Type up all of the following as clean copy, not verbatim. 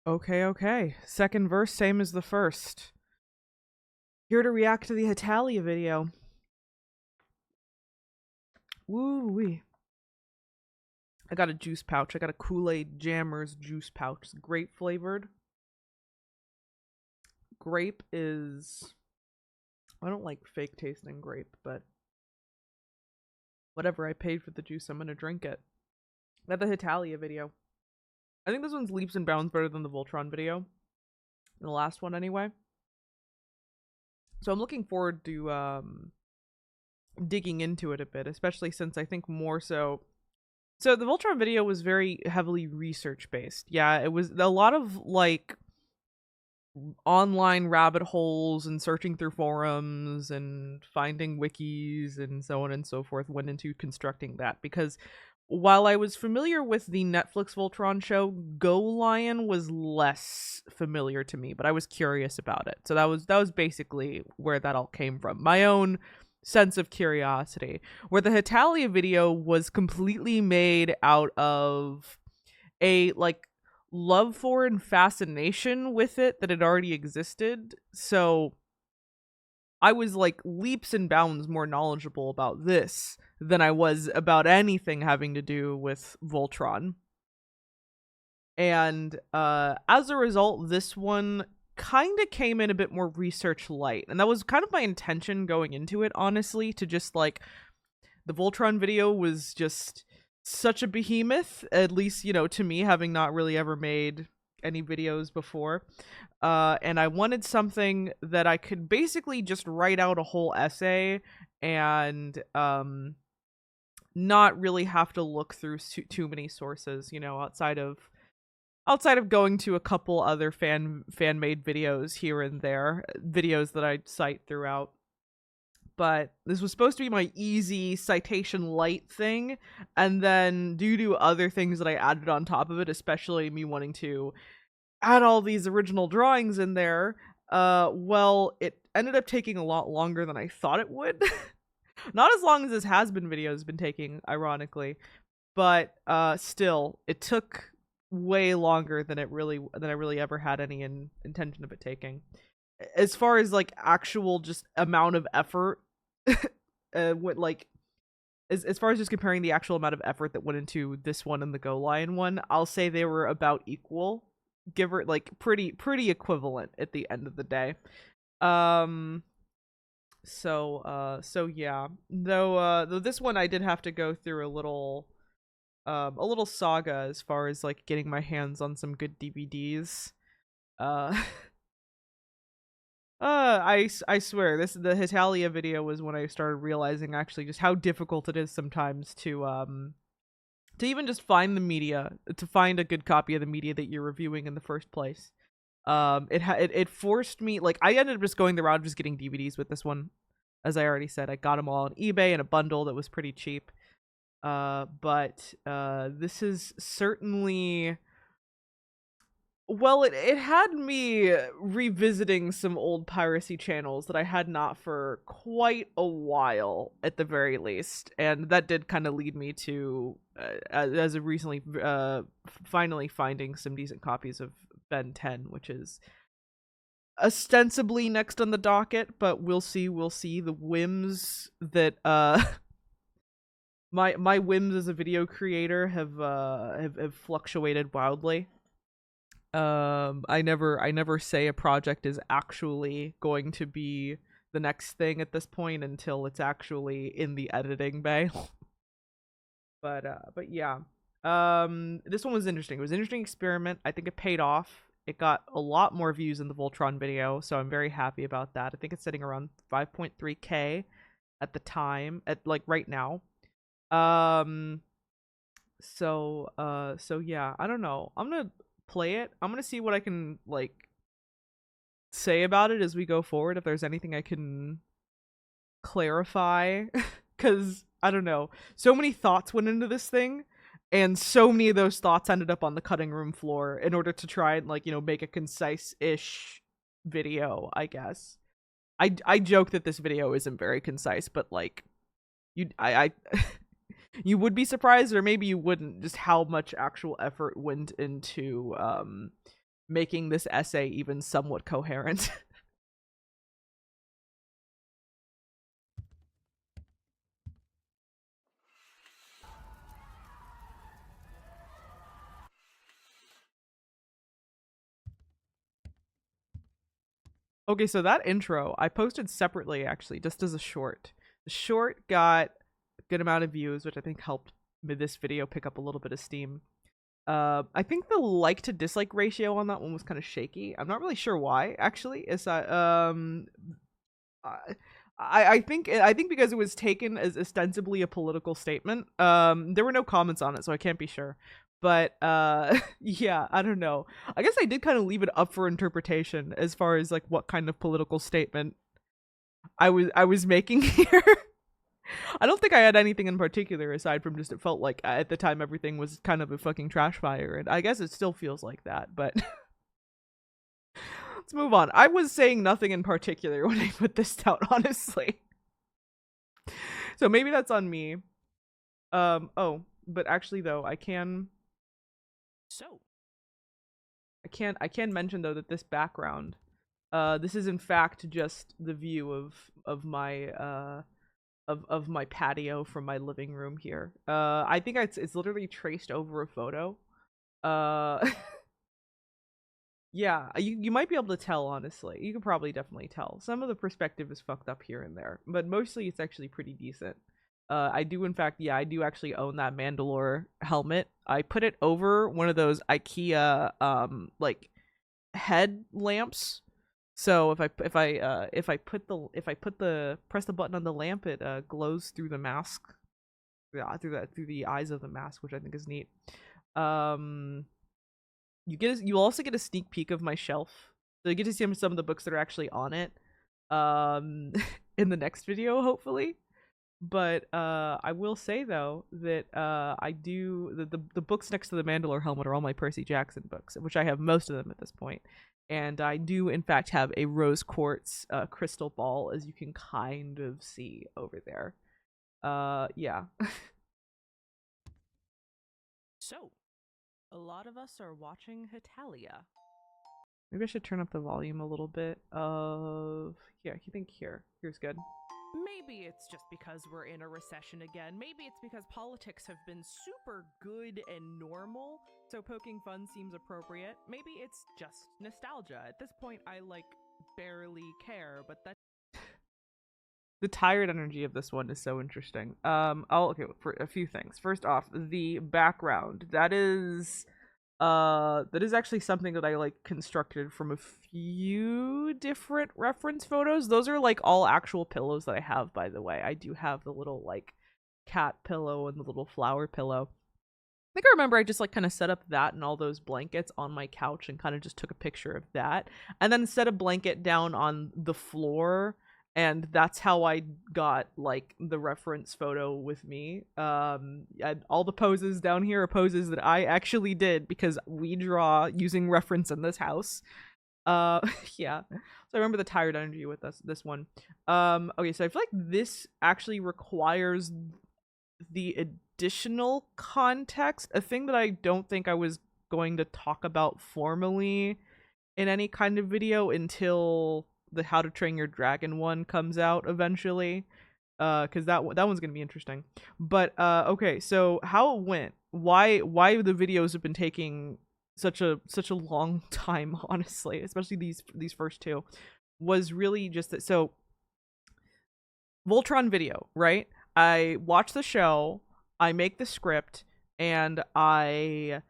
Okay, okay. Second verse, same as the first. Here to react to the Hetalia video. Woo-wee. I got a juice pouch. I got a Kool-Aid Jammers juice pouch. It's grape flavored. Grape is... I don't like fake tasting grape, but whatever, I paid for the juice, I'm gonna drink it. I got the Hetalia video. I think this one's leaps and bounds better than the Voltron video. The last one, anyway. So I'm looking forward to digging into it a bit, especially since I think more so. So the Voltron video was very heavily research based. Yeah, it was a lot of like online rabbit holes and searching through forums and finding wikis and so on and so forth went into constructing that, because while I was familiar with the Netflix Voltron show, Go Lion was less familiar to me, but I was curious about it. So that was basically where that all came from. My own sense of curiosity. Where the Hetalia video was completely made out of a like love for and fascination with it that had already existed. So I was like leaps and bounds more knowledgeable about this than I was about anything having to do with Voltron. And as a result, this one kind of came in a bit more research light. And that was kind of my intention going into it, honestly, to just like the Voltron video was just such a behemoth, at least, you know, to me, having not really ever made any videos before. And I wanted something that I could basically just write out a whole essay and not really have to look through too many sources, you know, outside of going to a couple other fan made videos here and there, videos that I cite throughout. But this was supposed to be my easy citation light thing, and then due to other things that I added on top of it, especially me wanting to add all these original drawings in there, well, it ended up taking a lot longer than I thought it would. Not as long as this has-been video has been taking, ironically, but still, it took way longer than I really ever had any intention of it taking. As far as like actual just amount of effort, what like as far as just comparing the actual amount of effort that went into this one and the Go Lion one, I'll say they were about equal, give or like pretty equivalent at the end of the day. So yeah, though this one I did have to go through a little saga as far as like getting my hands on some good DVDs. uh I swear, the Hetalia video was when I started realizing actually just how difficult it is sometimes to even just find the media, to find a good copy of the media that you're reviewing in the first place. It forced me, like, I ended up just going the route of just getting DVDs with this one. As I already said, I got them all on eBay in a bundle that was pretty cheap. But this is certainly, well, it had me revisiting some old piracy channels that I had not for quite a while, at the very least, and that did kind of lead me to, as of recently, finally finding some decent copies of Ben 10, which is ostensibly next on the docket, but we'll see. The whims that my whims as a video creator have fluctuated wildly. I never say a project is actually going to be the next thing at this point until it's actually in the editing bay. But yeah. This one was interesting. It was an interesting experiment. I think it paid off. It got a lot more views in the Voltron video, so I'm very happy about that. I think it's sitting around 5.3K at the time, at like right now. So yeah, I don't know. I'm gonna play it. I'm gonna see what I can like say about it as we go forward, if there's anything I can clarify. Cause I don't know. So many thoughts went into this thing, and so many of those thoughts ended up on the cutting room floor in order to try and, like, you know, make a concise-ish video, I guess. I joke that this video isn't very concise, but like I you would be surprised, or maybe you wouldn't, just how much actual effort went into making this essay even somewhat coherent. Okay, so that intro I posted separately actually, just as a short. The short got a good amount of views, which I think helped this video pick up a little bit of steam. I think the like to dislike ratio on that one was kind of shaky. I'm not really sure why. Actually, is that I, I think because it was taken as ostensibly a political statement. There were no comments on it, so I can't be sure. But yeah, I don't know. I guess I did kind of leave it up for interpretation as far as like what kind of political statement I was making here. I don't think I had anything in particular aside from just it felt like at the time everything was kind of a fucking trash fire, and I guess it still feels like that, but let's move on. I was saying nothing in particular when I put this out, honestly. So maybe that's on me. Oh, but actually though, I can mention though that this background, this is in fact just the view of my of my patio from my living room here. I think it's literally traced over a photo. Yeah, you might be able to tell, honestly. You can probably definitely tell. Some of the perspective is fucked up here and there, but mostly it's actually pretty decent. I do, in fact, yeah, I do actually own that Mandalore helmet. I put it over one of those IKEA, like, head lamps. So if I press the button on the lamp, it glows through the mask, yeah, through the eyes of the mask, which I think is neat. You also get a sneak peek of my shelf, so you get to see some of the books that are actually on it, in the next video, hopefully. But I will say though that I do the books next to the Mandalore helmet are all my Percy Jackson books, which I have most of them at this point. And I do in fact have a rose quartz crystal ball, as you can kind of see over there. Yeah. So, a lot of us are watching Hetalia. Maybe I should turn up the volume a little bit of, yeah, I think here's good. Maybe it's just because we're in a recession again. Maybe it's because politics have been super good and normal, so poking fun seems appropriate. Maybe it's just nostalgia. At this point, I, like, barely care, but that... The tired energy of this one is so interesting. Okay, for a few things. First off, the background. That is actually something that I like constructed from a few different reference photos. Those are like all actual pillows that I have, by the way. I do have the little like cat pillow and the little flower pillow. I think I remember I just like kind of set up that and all those blankets on my couch and kind of just took a picture of that and then set a blanket down on the floor, and that's how I got like the reference photo with me. All the poses down here are poses that I actually did because we draw using reference in this house. Yeah. So I remember the tired energy with this one. Okay, so I feel like this actually requires the additional context, a thing that I don't think I was going to talk about formally in any kind of video until the How to Train Your Dragon one comes out eventually, because that one's gonna be interesting. But okay, so how it went, why the videos have been taking such a long time, honestly, especially these first two, was really just that. So Voltron video, right? I watch the show, I make the script, and I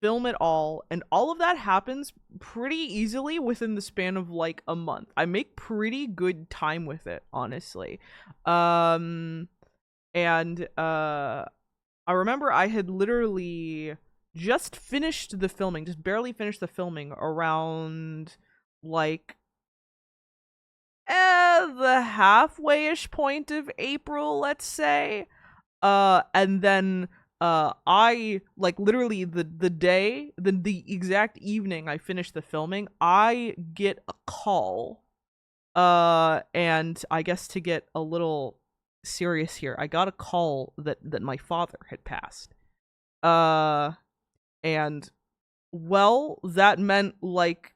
film it all, and all of that happens pretty easily within the span of like a month. I make pretty good time with it, honestly. And I remember I had literally just finished the filming, just barely finished the filming around like the halfway-ish point of April, let's say. And then I like literally the day, the exact evening I finished the filming, I get a call. And I guess to get a little serious here, I got a call that my father had passed. And well, that meant like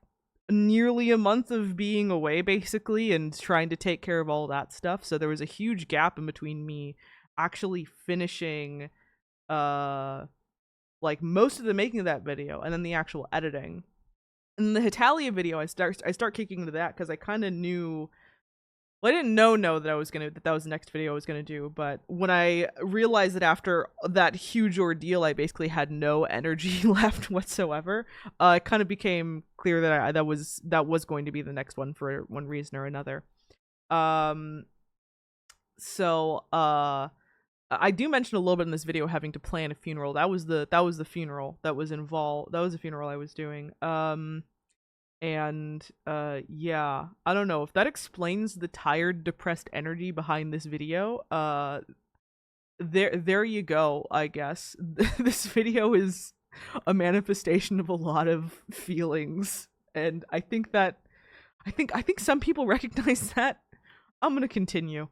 nearly a month of being away basically and trying to take care of all that stuff. So there was a huge gap in between me actually finishing uh like most of the making of that video and then the actual editing. And the Hetalia video, I start kicking into that because I kind of knew. Well, I didn't know that that was the next video I was gonna do, but when I realized that after that huge ordeal, I basically had no energy left whatsoever, it kind of became clear that that was going to be the next one for one reason or another. Um, so I do mention a little bit in this video having to plan a funeral. That was the funeral that was involved. That was the funeral I was doing. And yeah, I don't know if that explains the tired, depressed energy behind this video. There you go, I guess. This video is a manifestation of a lot of feelings, and I think some people recognize that. I'm gonna continue.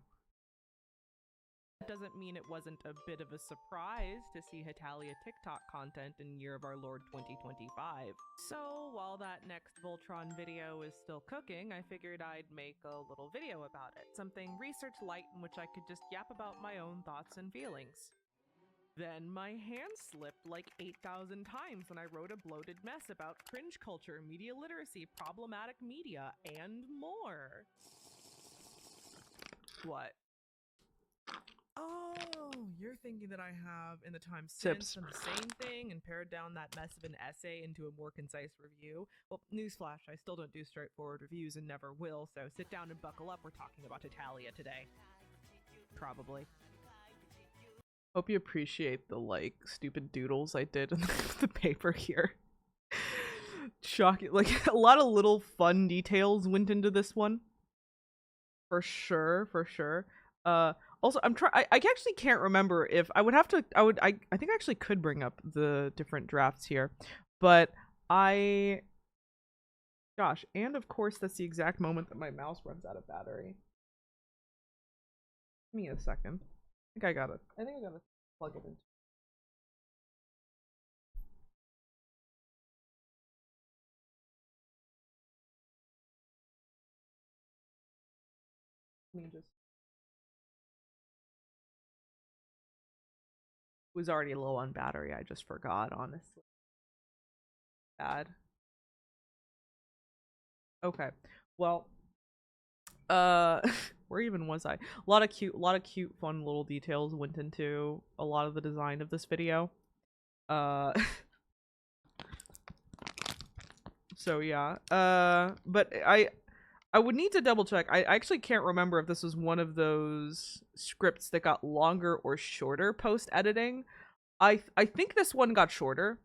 Doesn't mean it wasn't a bit of a surprise to see Hetalia TikTok content in Year of Our Lord 2025. So while that next Voltron video is still cooking, I figured I'd make a little video about it. Something research light in which I could just yap about my own thoughts and feelings. Then my hand slipped like 8,000 times when I wrote a bloated mess about cringe culture, media literacy, problematic media, and more. What? Oh, you're thinking that I have, in the time since, done the same thing and pared down that mess of an essay into a more concise review? Well, newsflash, I still don't do straightforward reviews and never will, so sit down and buckle up. We're talking about Hetalia today. Probably. Hope you appreciate the, like, stupid doodles I did in the paper here. Shocking. Like, a lot of little fun details went into this one. For sure, for sure. Also, I actually can't remember if I think I actually could bring up the different drafts here, but gosh, and of course that's the exact moment that my mouse runs out of battery. Give me a second. I think I gotta plug it in. Let me just. Was already low on battery. I just forgot, honestly. Bad. Okay. Well, where even was I? A lot of cute, fun little details went into a lot of the design of this video. So yeah. But I would need to double check. I actually can't remember if this was one of those scripts that got longer or shorter post editing. I think this one got shorter.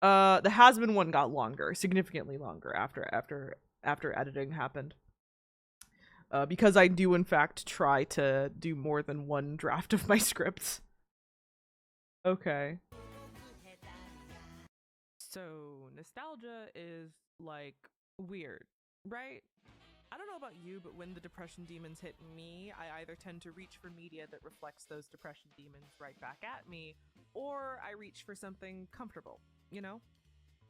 The Has Been one got longer, significantly longer after editing happened. Because I do in fact try to do more than one draft of my scripts. Okay. So nostalgia is like weird, right? I don't know about you, but when the depression demons hit me, I either tend to reach for media that reflects those depression demons right back at me, or I reach for something comfortable, you know?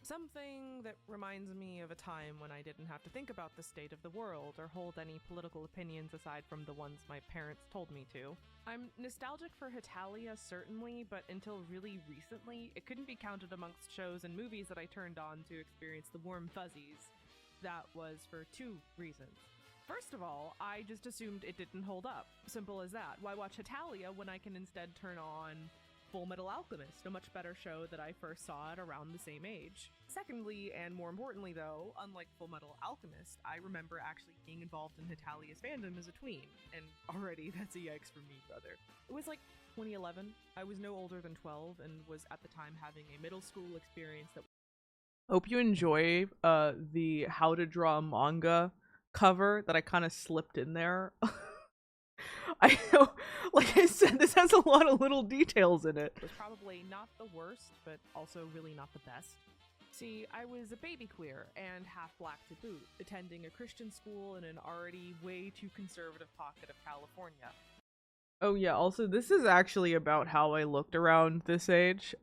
Something that reminds me of a time when I didn't have to think about the state of the world or hold any political opinions aside from the ones my parents told me to. I'm nostalgic for Hetalia, certainly, but until really recently, it couldn't be counted amongst shows and movies that I turned on to experience the warm fuzzies. That was for two reasons. First of all, I just assumed it didn't hold up. Simple as that. Why watch Hetalia when I can instead turn on Full Metal Alchemist, a much better show that I first saw at around the same age. Secondly, and more importantly though, unlike Full Metal Alchemist, I remember actually being involved in Hetalia's fandom as a tween, and already that's a yikes for me, brother. It was like 2011. I was no older than 12 and was at the time having a middle school experience that. Hope you enjoy the how to draw manga cover that I kind of slipped in there. I know, like I said, this has a lot of little details in it. It was probably not the worst, but also really not the best. See, I was a baby queer and half black to boot, attending a Christian school in an already way too conservative pocket of California. Oh yeah, also this is actually about how I looked around this age.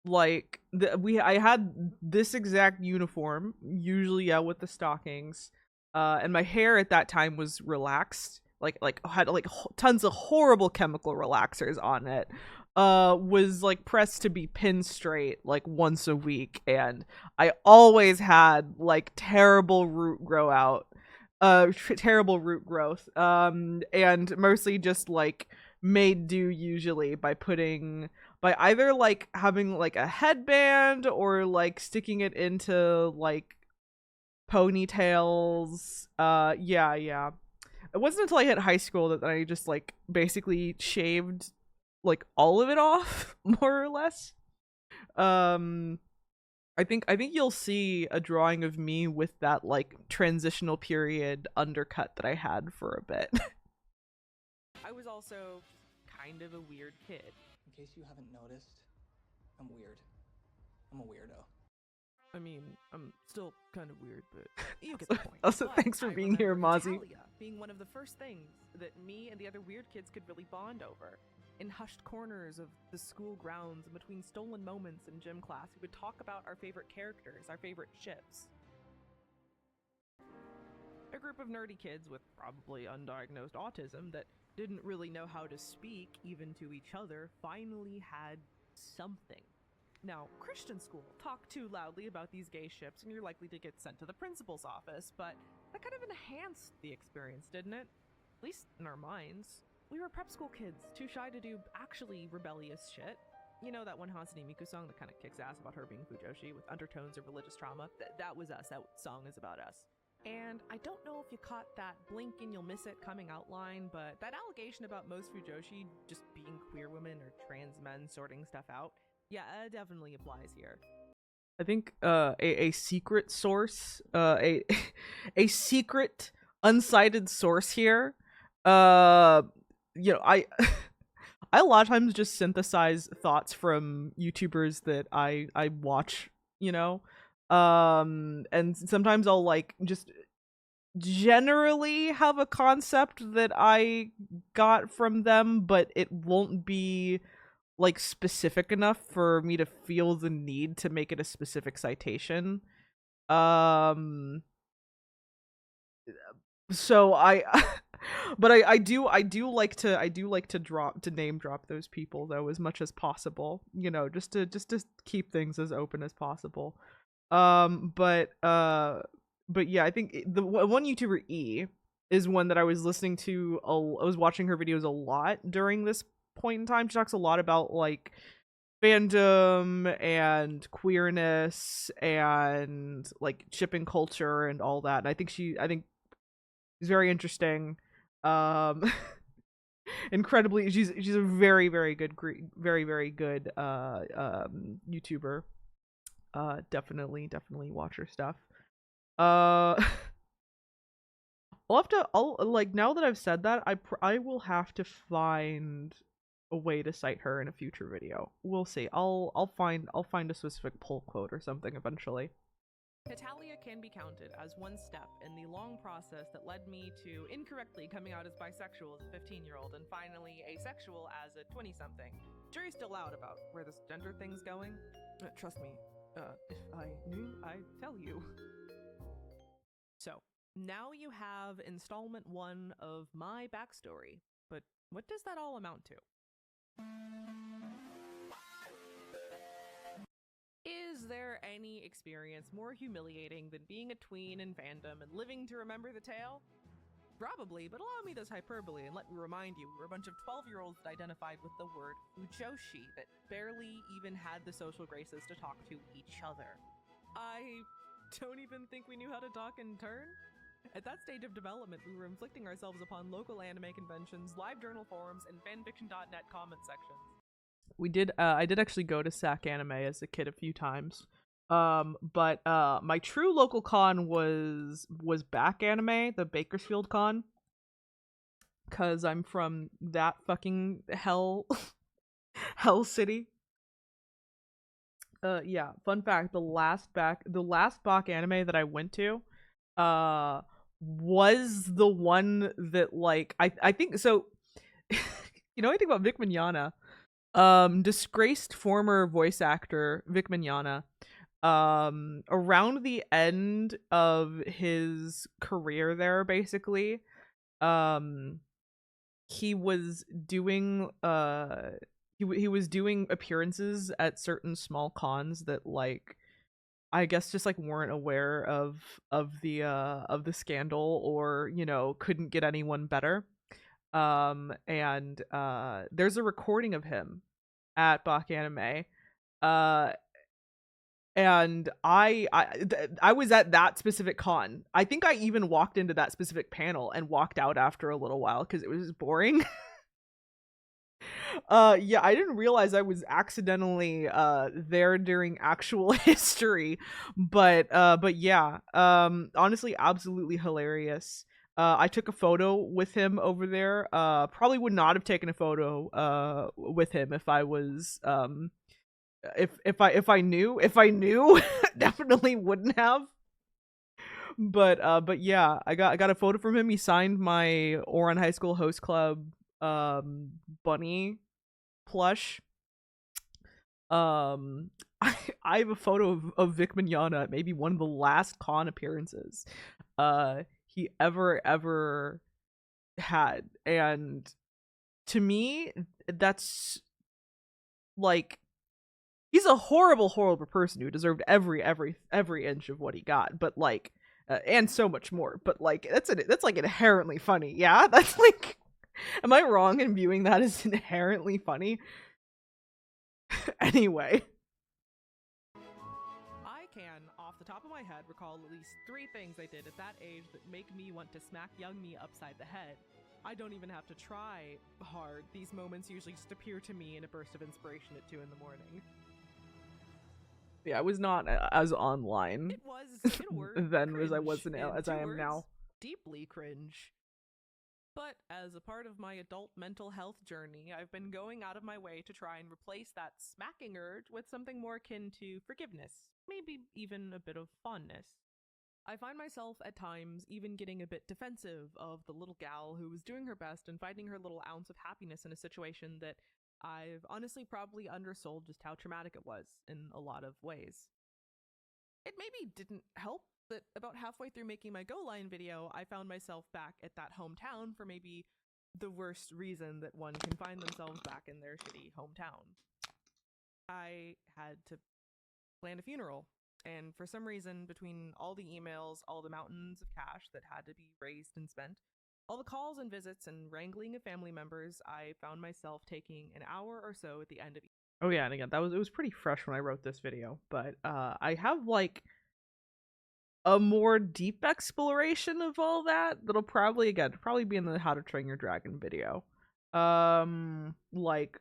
like I had this exact uniform, usually yeah, with the stockings, and my hair at that time was relaxed, like had like tons of horrible chemical relaxers on it. Was like pressed to be pin straight like once a week, and I always had like terrible root growth, and mostly just like made do usually by either like having like a headband or like sticking it into like ponytails. Yeah. It wasn't until I hit high school that I just like basically shaved like all of it off, more or less. Um I think you'll see a drawing of me with that like transitional period undercut that I had for a bit. I was also kind of a weird kid. In case you haven't noticed, I'm weird. I'm a weirdo. I mean, I'm still kind of weird, but you get the point. Also, But thanks for I being here, remember Mozzie. Hetalia being one of the first things that me and the other weird kids could really bond over. In hushed corners of the school grounds and between stolen moments in gym class, we would talk about our favorite characters, our favorite ships. A group of nerdy kids with probably undiagnosed autism that didn't really know how to speak even to each other finally had something. Now, Christian school talked too loudly about these gay ships and you're likely to get sent to the principal's office, but that kind of enhanced the experience, didn't it? At least in our minds. We were prep school kids, too shy to do actually rebellious shit. You know that one Hatsune Miku song that kind of kicks ass about her being Fujoshi with undertones of religious trauma? That was us. That song is about us. And I don't know if you caught that blink and you'll miss it coming out line, but that allegation about most Fujoshi just being queer women or trans men sorting stuff out, yeah, it definitely applies here. I think a secret source, a secret unsighted source here. You know, I I a lot of times just synthesize thoughts from YouTubers that I watch, you know. And sometimes I'll like just generally have a concept that I got from them, but it won't be like specific enough for me to feel the need to make it a specific citation. Um so I but I do like to name drop those people though as much as possible, you know, just to keep things as open as possible. But yeah, I think the one YouTuber E is one that I was listening to. I was watching her videos a lot during this point in time. She talks a lot about like fandom and queerness and like shipping culture and all that. And I think she's very interesting. Um, incredibly, she's a very good, very good YouTuber. Definitely watch her stuff. Uh, I'll like now that I've said that, I will have to find a way to cite her in a future video. We'll see. I'll find a specific pull quote or something eventually. Hetalia can be counted as one step in the long process that led me to incorrectly coming out as bisexual as a 15-year-old and finally asexual as a 20-something. Jury's still out about where this gender thing's going. Trust me, if I knew, I'd tell you. So, now you have installment 1 of my backstory, but what does that all amount to? Is there any experience more humiliating than being a tween in fandom and living to remember the tale? Probably, but allow me this hyperbole and let me remind you, we were a bunch of 12-year-olds that identified with the word Fujoshi that barely even had the social graces to talk to each other. I don't even think we knew how to talk in turn. At that stage of development, we were inflicting ourselves upon local anime conventions, live journal forums, and fanfiction.net comment sections. I did actually go to SAC Anime as a kid a few times. But my true local con was Back Anime, the Bakersfield con. Cause I'm from that fucking hell city. Yeah, fun fact, the last Bach anime that I went to was the one that like I think so. You know anything about Vic Mignogna? Disgraced former voice actor Vic Mignogna, around the end of his career there, basically, um, he was doing he was doing appearances at certain small cons that, like, I guess just like weren't aware of the scandal, or, you know, couldn't get anyone better. And there's a recording of him at Bach Anime. Uh and I was at that specific con. I think I even walked into that specific panel and walked out after a little while because it was boring. Yeah, I didn't realize I was accidentally there during actual history, but yeah, honestly, absolutely hilarious. I took a photo with him over there. Probably would not have taken a photo with him if I was if I knew definitely wouldn't have. But yeah, I got a photo from him. He signed my Oran High School Host Club bunny plush. Um, I have a photo of Vic Mignogna at maybe one of the last con appearances he ever had, and to me, that's like, he's a horrible person who deserved every inch of what he got, but like, and so much more. But like, that's like inherently funny. Yeah, that's like, am I wrong in viewing that as inherently funny? Anyway. I can, off the top of my head, recall at least 3 things I did at that age that make me want to smack young me upside the head. I don't even have to try hard. These moments usually just appear to me in a burst of inspiration at 2 in the morning. Yeah, I was not as online It was, in a word, then cringe, as I was in as 2 I am words, now. deeply cringe. But as a part of my adult mental health journey, I've been going out of my way to try and replace that smacking urge with something more akin to forgiveness, maybe even a bit of fondness. I find myself at times even getting a bit defensive of the little gal who was doing her best and finding her little ounce of happiness in a situation that I've honestly probably undersold just how traumatic it was in a lot of ways. It maybe didn't help that about halfway through making my Go Line video, I found myself back at that hometown for maybe the worst reason that one can find themselves back in their shitty hometown. I had to plan a funeral, and for some reason, between all the emails, all the mountains of cash that had to be raised and spent, all the calls and visits and wrangling of family members, I found myself taking an hour or so at the end of each. Oh yeah, and again, it was pretty fresh when I wrote this video, but I have like a more deep exploration of all that that'll probably be in the How to Train Your Dragon video. Like,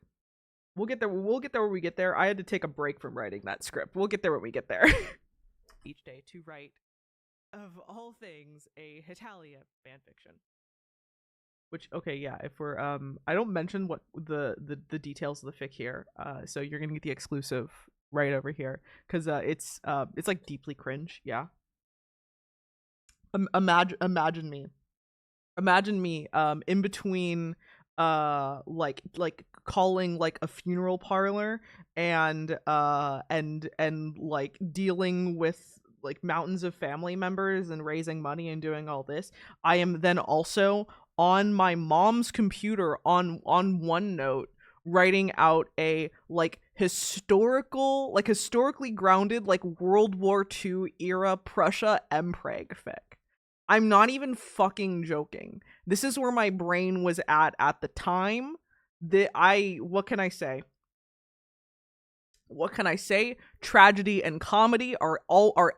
we'll get there when we get there. I had to take a break from writing that script. We'll get there when we get there. Each day to write, of all things, a Hetalia fanfiction. Which, okay, yeah, if we're I don't mention what the details of the fic here, so you're gonna get the exclusive right over here, because it's like deeply cringe. Yeah. Imagine me in between like calling like a funeral parlor and like dealing with like mountains of family members and raising money and doing all this. I am then also on my mom's computer on OneNote writing out a like historically grounded like World War II era Prussia Mpreg fic. I'm not even fucking joking. This is where my brain was at the time. What can I say? What can I say? Tragedy and comedy are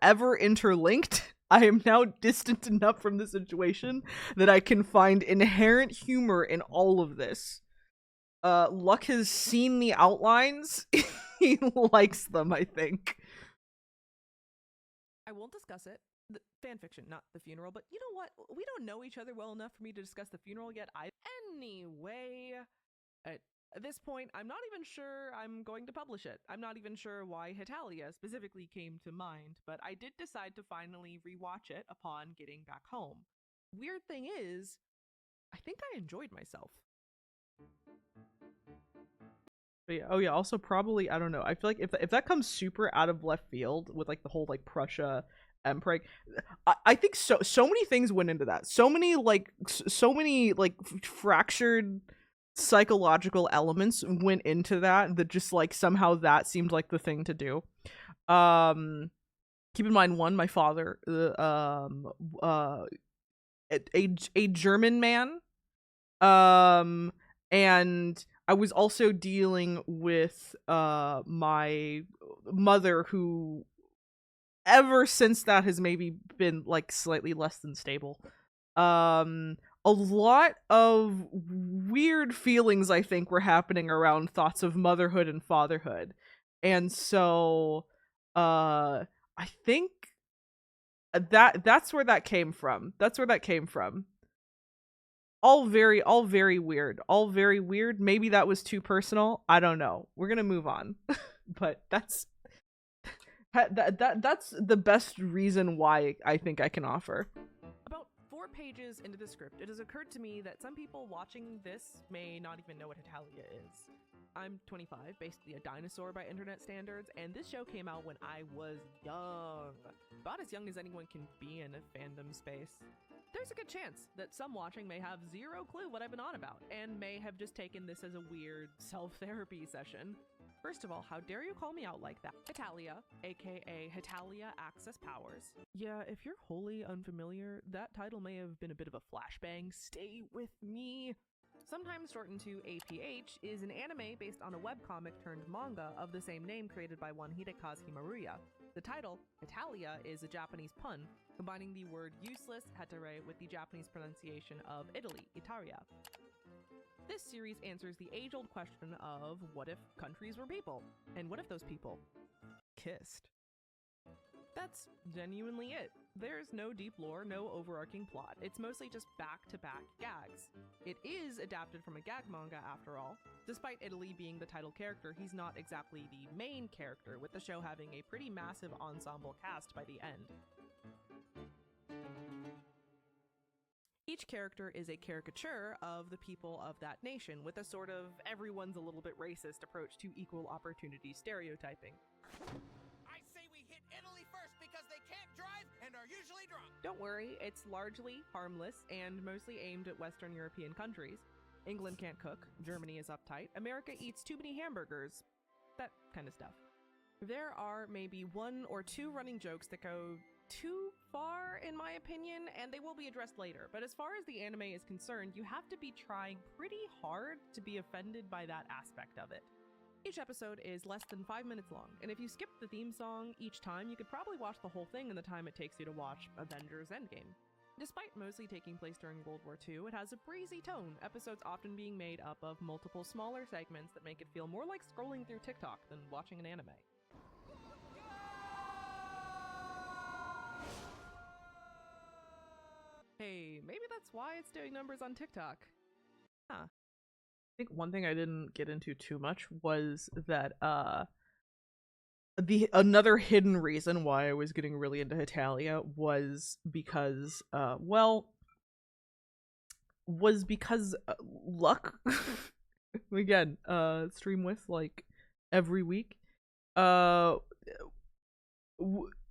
ever interlinked. I am now distant enough from the situation that I can find inherent humor in all of this. Luck has seen the outlines. He likes them, I think. I won't discuss it. The fanfiction, not the funeral, but you know what? We don't know each other well enough for me to discuss the funeral yet. Anyway, at this point, I'm not even sure I'm going to publish it. I'm not even sure why Hetalia specifically came to mind, but I did decide to finally rewatch it upon getting back home. Weird thing is, I think I enjoyed myself. But yeah, oh yeah, also probably, I don't know. I feel like if that comes super out of left field with like the whole like Prussia Empire, I think so many things went into that. So many like fractured psychological elements went into that just like somehow that seemed like the thing to do. Um Keep in mind, one, my father, uh a German man, um and I was also dealing with my mother, who ever since that has maybe been like slightly less than stable. um a lot of weird feelings I think were happening around thoughts of motherhood and fatherhood. And so I think that's where that came from. That's where that came from. All very weird. All very weird. Maybe that was too personal. I don't know. We're going to move on. But that's the best reason why I think I can offer. About 4 pages into the script, it has occurred to me that some people watching this may not even know what Hetalia is. I'm 25, basically a dinosaur by internet standards, and this show came out when I was young. About as young as anyone can be in a fandom space. There's a good chance that some watching may have zero clue what I've been on about, and may have just taken this as a weird self-therapy session. First of all, how dare you call me out like that? Hetalia, aka Hetalia Access Powers. Yeah, if you're wholly unfamiliar, that title may have been a bit of a flashbang. Stay with me. Sometimes shortened to APH, is an anime based on a webcomic turned manga of the same name created by one Hidekazu Maruya. The title, Hetalia, is a Japanese pun, combining the word useless, hetere, with the Japanese pronunciation of Italy, Italia. This series answers the age-old question of what if countries were people? And what if those people kissed? That's genuinely it. There's no deep lore, no overarching plot. It's mostly just back-to-back gags. It is adapted from a gag manga after all. Despite Italy being the title character, he's not exactly the main character, with the show having a pretty massive ensemble cast by the end. Each character is a caricature of the people of that nation, with a sort of everyone's a little bit racist approach to equal opportunity stereotyping. I say we hit Italy first because they can't drive and are usually drunk. Don't worry, it's largely harmless and mostly aimed at Western European countries. England can't cook, Germany is uptight, America eats too many hamburgers, that kind of stuff. There are maybe 1 or 2 running jokes that go too far, in my opinion, and they will be addressed later. But as far as the anime is concerned, you have to be trying pretty hard to be offended by that aspect of it. Each episode is less than 5 minutes long, and if you skip the theme song each time, you could probably watch the whole thing in the time it takes you to watch Avengers Endgame. Despite mostly taking place during World War II, it has a breezy tone, episodes often being made up of multiple smaller segments that make it feel more like scrolling through TikTok than watching an anime. Hey, maybe that's why it's doing numbers on TikTok. Huh. I think one thing I didn't get into too much was that the another hidden reason why I was getting really into Hetalia was because luck. Again, stream with like every week.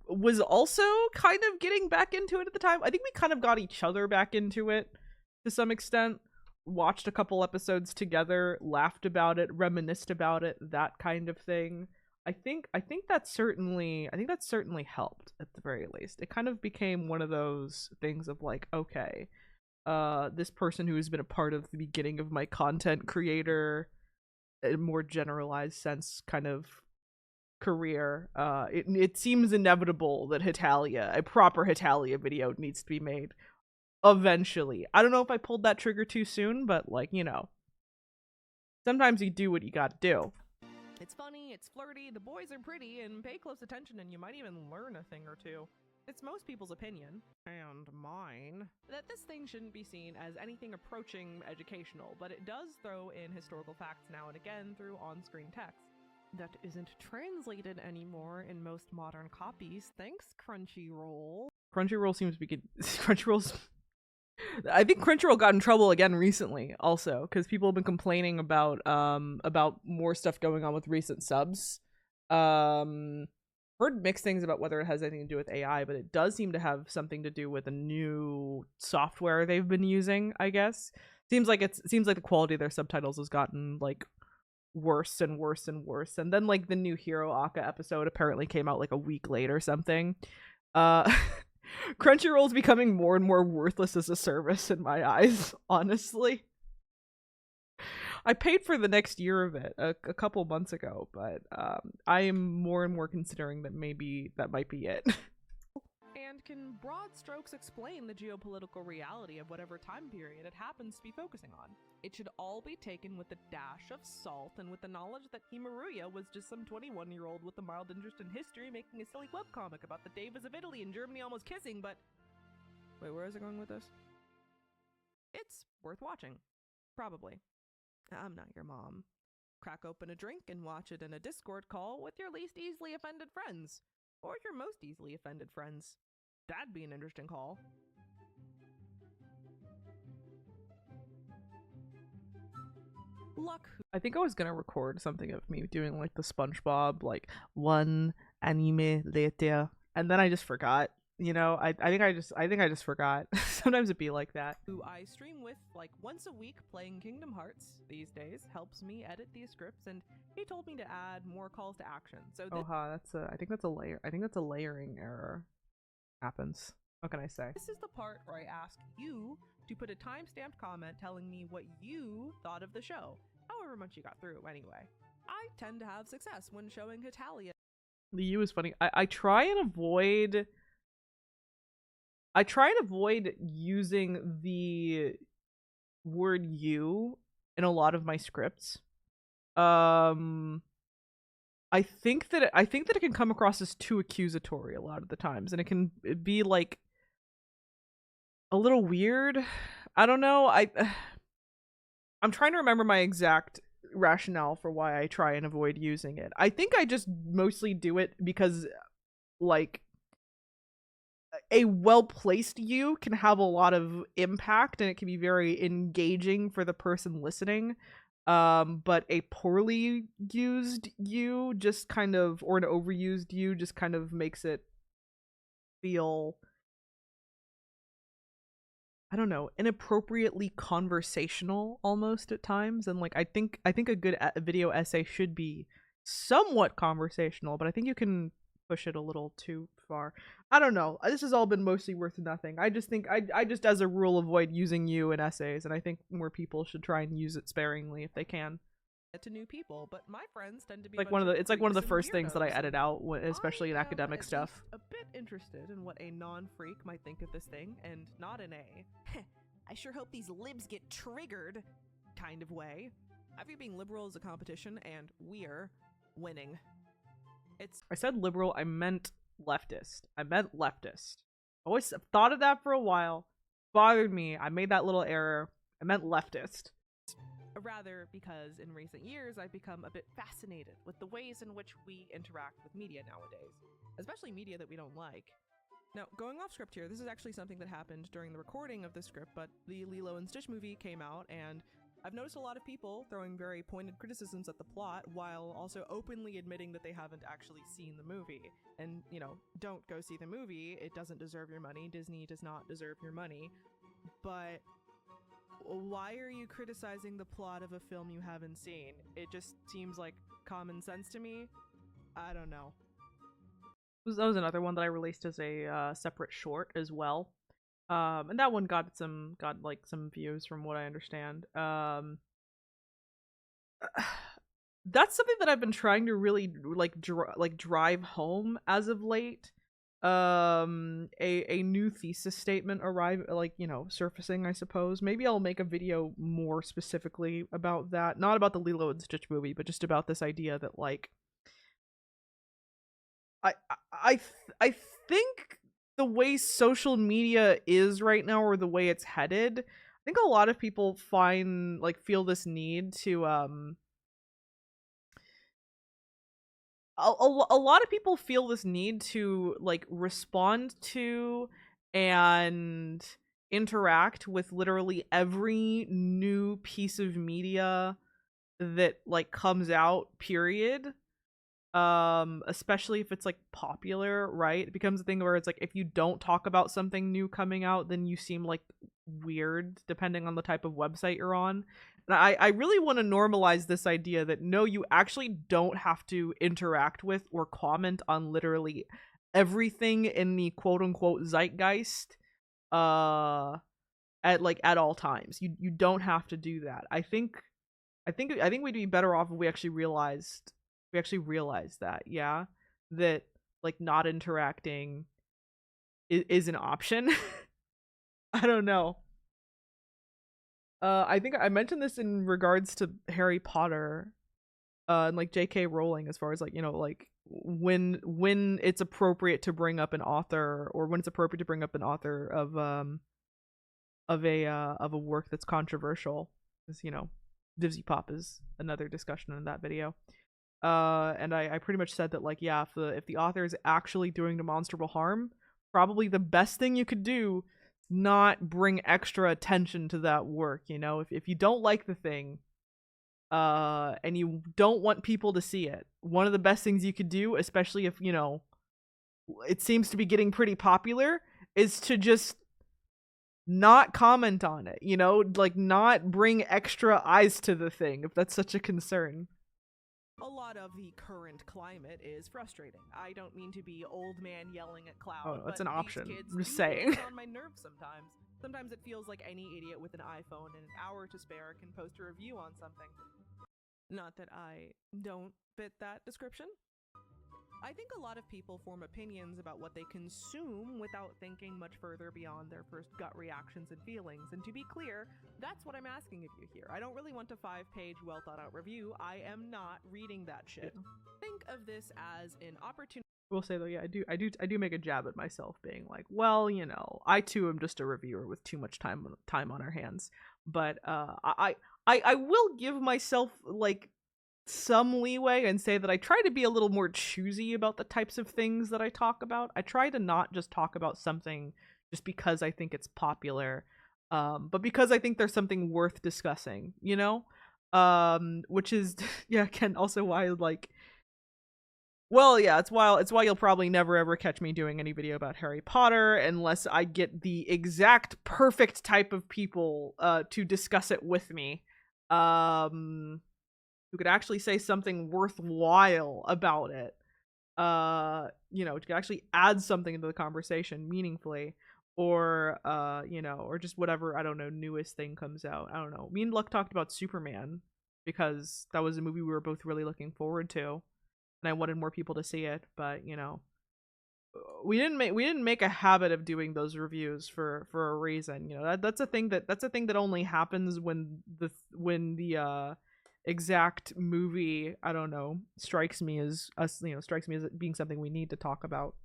Was also kind of getting back into it at the time. I think we kind of got each other back into it to some extent. Watched a couple episodes together, laughed about it, reminisced about it, that kind of thing. I think that certainly helped at the very least. It kind of became one of those things of like, okay, this person who has been a part of the beginning of my content creator, a more generalized sense kind of career, it seems inevitable that a proper Hetalia video needs to be made eventually. I don't know if I pulled that trigger too soon, but like, you know, sometimes you do what you gotta do. It's funny, it's flirty, the boys are pretty, and pay close attention and you might even learn a thing or two. It's most people's opinion, and mine, that this thing shouldn't be seen as anything approaching educational, but it does throw in historical facts now and again through on-screen text. That isn't translated anymore in most modern copies, thanks Crunchyroll. Crunchyroll seems to be I think Crunchyroll got in trouble again recently, also because people have been complaining about more stuff going on with recent subs. Heard mixed things about whether it has anything to do with AI, but it does seem to have something to do with a new software they've been using. I guess seems like the quality of their subtitles has gotten like worse and worse and worse. And then like the new Hero Aka episode apparently came out like a week late or something. Uh Crunchyroll's becoming more and more worthless as a service in my eyes, honestly. I paid for the next year of it a couple months ago, but I am more and more considering that maybe that might be it. And can broad strokes explain the geopolitical reality of whatever time period it happens to be focusing on. It should all be taken with a dash of salt and with the knowledge that Himaruya was just some 21-year-old with a mild interest in history making a silly webcomic about the Devas of Italy and Germany almost kissing, but... Wait, where is it going with this? It's worth watching. Probably. I'm not your mom. Crack open a drink and watch it in a Discord call with your least easily offended friends. Or your most easily offended friends. That'd be an interesting call. Luck. I think I was gonna record something of me doing like the SpongeBob, like one anime later, and then I just forgot. You know, I think I just forgot. Sometimes it'd be like that. Who I stream with like once a week playing Kingdom Hearts these days, helps me edit these scripts, and he told me to add more calls to action. So I think that's a layer. I think that's a layering error. Happens. What can I say? This is the part where I ask you to put a timestamped comment telling me what you thought of the show, however much you got through anyway. I tend to have success when showing Hetalia. The U is funny. I try and avoid using the word you in a lot of my scripts. I think that it can come across as too accusatory a lot of the times, and it can be like a little weird. I don't know. I'm trying to remember my exact rationale for why I try and avoid using it. I think I just mostly do it because like a well-placed you can have a lot of impact and it can be very engaging for the person listening. But a poorly used you just kind of, or an overused you just kind of makes it feel, I don't know, inappropriately conversational almost at times. And like I think a good video essay should be somewhat conversational, but I think you can push it a little too far. I don't know. This has all been mostly worth nothing. I just think I just as a rule avoid using you in essays, and I think more people should try and use it sparingly if they can. To new people, but my friends tend to be Like one of the first things that I edit out, especially in academic stuff. A bit interested in what a non-freak might think of this thing, and not in a I sure hope these libs get triggered kind of way. I view being liberal as a competition, and we're winning. I said liberal, I meant leftist. I always thought of that for a while. Bothered me. I made that little error. I meant leftist. Rather because in recent years I've become a bit fascinated with the ways in which we interact with media nowadays, especially media that we don't like. Now, going off script here, this is actually something that happened during the recording of the script, but the Lilo and Stitch movie came out, and I've noticed a lot of people throwing very pointed criticisms at the plot while also openly admitting that they haven't actually seen the movie. And, you know, don't go see the movie. It doesn't deserve your money. Disney does not deserve your money. But why are you criticizing the plot of a film you haven't seen? It just seems like common sense to me. I don't know. That was another one that I released as a separate short as well. And that one got some views from what I understand. That's something that I've been trying to really drive home as of late. A new thesis statement surfacing, I suppose. Maybe I'll make a video more specifically about that. Not about the Lilo and Stitch movie, but just about this idea that like I think the way social media is right now, or the way it's headed, I think a lot of people feel this need to a lot of people feel this need to like respond to and interact with literally every new piece of media that like comes out, period. Especially if it's like popular, right? It becomes a thing where it's like if you don't talk about something new coming out, then you seem like weird depending on the type of website you're on. And I really want to normalize this idea that no, you actually don't have to interact with or comment on literally everything in the quote unquote zeitgeist at all times. You don't have to do that. I think we'd be better off if we actually realized that, yeah, that like not interacting is an option. I don't know. I think I mentioned this in regards to Harry Potter, and like J.K. Rowling, as far as like, you know, like when it's appropriate to bring up an author, or when it's appropriate to bring up an author of a work that's controversial, because, you know, Divsy Pop is another discussion in that video. And I pretty much said that, like, yeah, if the author is actually doing demonstrable harm, probably the best thing you could do, not bring extra attention to that work. You know, if you don't like the thing, and you don't want people to see it, one of the best things you could do, especially if, you know, it seems to be getting pretty popular, is to just not comment on it, you know, like not bring extra eyes to the thing if that's such a concern. A lot of the current climate is frustrating. I don't mean to be old man yelling at cloud. Oh, that's but an option. These kids I'm just do saying. get on my nerves sometimes. Sometimes it feels like any idiot with an iPhone and an hour to spare can post a review on something. Not that I don't fit that description. I think a lot of people form opinions about what they consume without thinking much further beyond their first gut reactions and feelings. And to be clear, that's what I'm asking of you here. I don't really want a 5-page, well thought out review. I am not reading that shit. Think of this as an opportunity. I will say though, yeah, I do make a jab at myself, being like, well, you know, I too am just a reviewer with too much time on our hands. But I will give myself like some leeway and say that I try to be a little more choosy about the types of things that I talk about. I try to not just talk about something just because I think it's popular, but because I think there's something worth discussing, you know? Which is, yeah, again, also why, like, well, yeah, it's why you'll probably never ever catch me doing any video about Harry Potter unless I get the exact perfect type of people to discuss it with me. Who could actually say something worthwhile about it, you know, to actually add something into the conversation meaningfully, or you know, or just whatever, I don't know, newest thing comes out. I don't know, me and Luck talked about Superman because that was a movie we were both really looking forward to, and I wanted more people to see it. But, you know, we didn't make a habit of doing those reviews for a reason. You know, that's a thing that only happens when the exact movie, I don't know, strikes me as being something we need to talk about.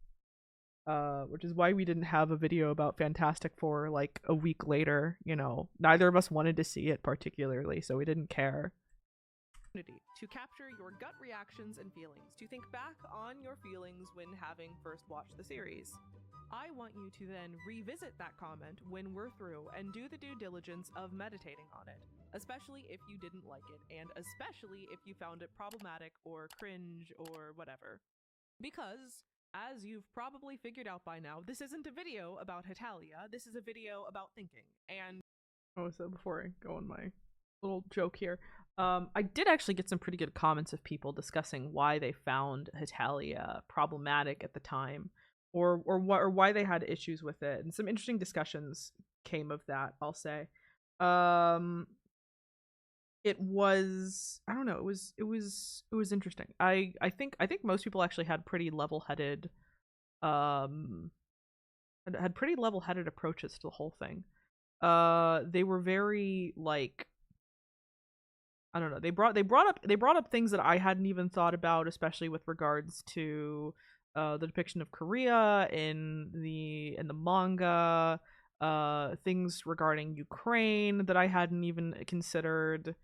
Which is why we didn't have a video about Fantastic Four like a week later. You know, neither of us wanted to see it particularly, so we didn't care. To capture your gut reactions and feelings, to think back on your feelings when having first watched the series. I want you to then revisit that comment when we're through and do the due diligence of meditating on it, especially if you didn't like it, and especially if you found it problematic or cringe or whatever. Because, as you've probably figured out by now, this isn't a video about Hetalia, this is a video about thinking, and... Oh, so before I go on my little joke here, I did actually get some pretty good comments of people discussing why they found Hetalia problematic at the time, or why they had issues with it, and some interesting discussions came of that, I'll say. It was, I don't know, it was interesting. I think most people actually had pretty level-headed had pretty level-headed approaches to the whole thing. They were very, like, I don't know, they brought up things that I hadn't even thought about, especially with regards to the depiction of Korea in the manga, things regarding Ukraine that I hadn't even considered.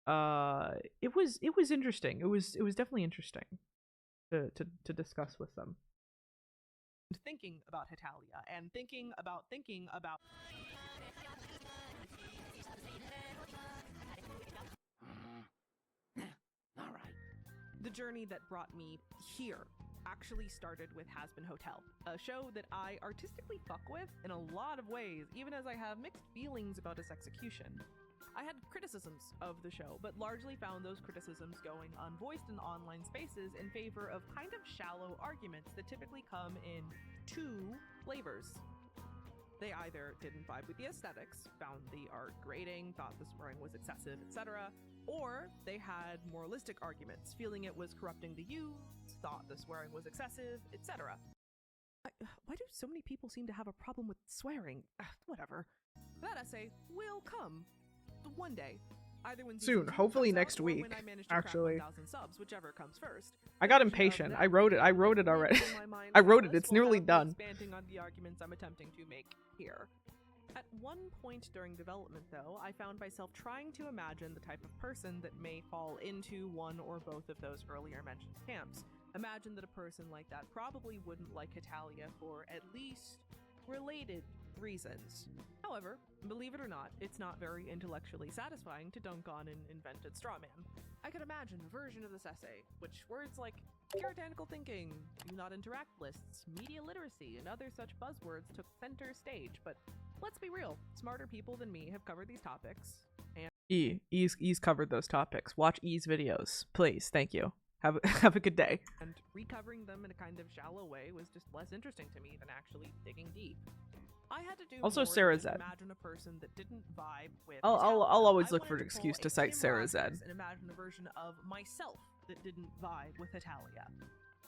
It was interesting. It was definitely interesting to discuss with them. Thinking about Hetalia and thinking about journey that brought me here actually started with Has Been Hotel, a show that I artistically fuck with in a lot of ways, even as I have mixed feelings about its execution. I had criticisms of the show, but largely found those criticisms going unvoiced in online spaces in favor of kind of shallow arguments that typically come in two flavors. They either didn't vibe with the aesthetics, found the art grating, thought the swearing was excessive, etc., or they had moralistic arguments, feeling it was corrupting the youth, thought the swearing was excessive, etc. Why do so many people seem to have a problem with swearing? Whatever. That essay will come one day. Either when Soon, hopefully next week, actually. 1,000 subs, whichever comes first. I got impatient. I wrote it already. I wrote it. It's nearly done. Expanding on the arguments I'm attempting to make here. At one point during development, though, I found myself trying to imagine the type of person that may fall into one or both of those earlier mentioned camps. Imagine that a person like that probably wouldn't like Hetalia for at least related reasons. However, believe it or not, it's not very intellectually satisfying to dunk on an invented straw man. I could imagine a version of this essay, which words like puritanical thinking, do not interact lists, media literacy, and other such buzzwords took center stage, but let's be real, smarter people than me have covered these topics, and E's covered those topics. Watch E's videos, please. Thank you. Have a good day. And recovering them in a kind of shallow way was just less interesting to me than actually digging deep. I had to do Also more Sarah than Z. imagine a person that didn't vibe with I'll Hetalia. always I look for an wanted excuse pull to a cite Tim Sarah Z. Rogers and imagine a version of myself that didn't vibe with Hetalia.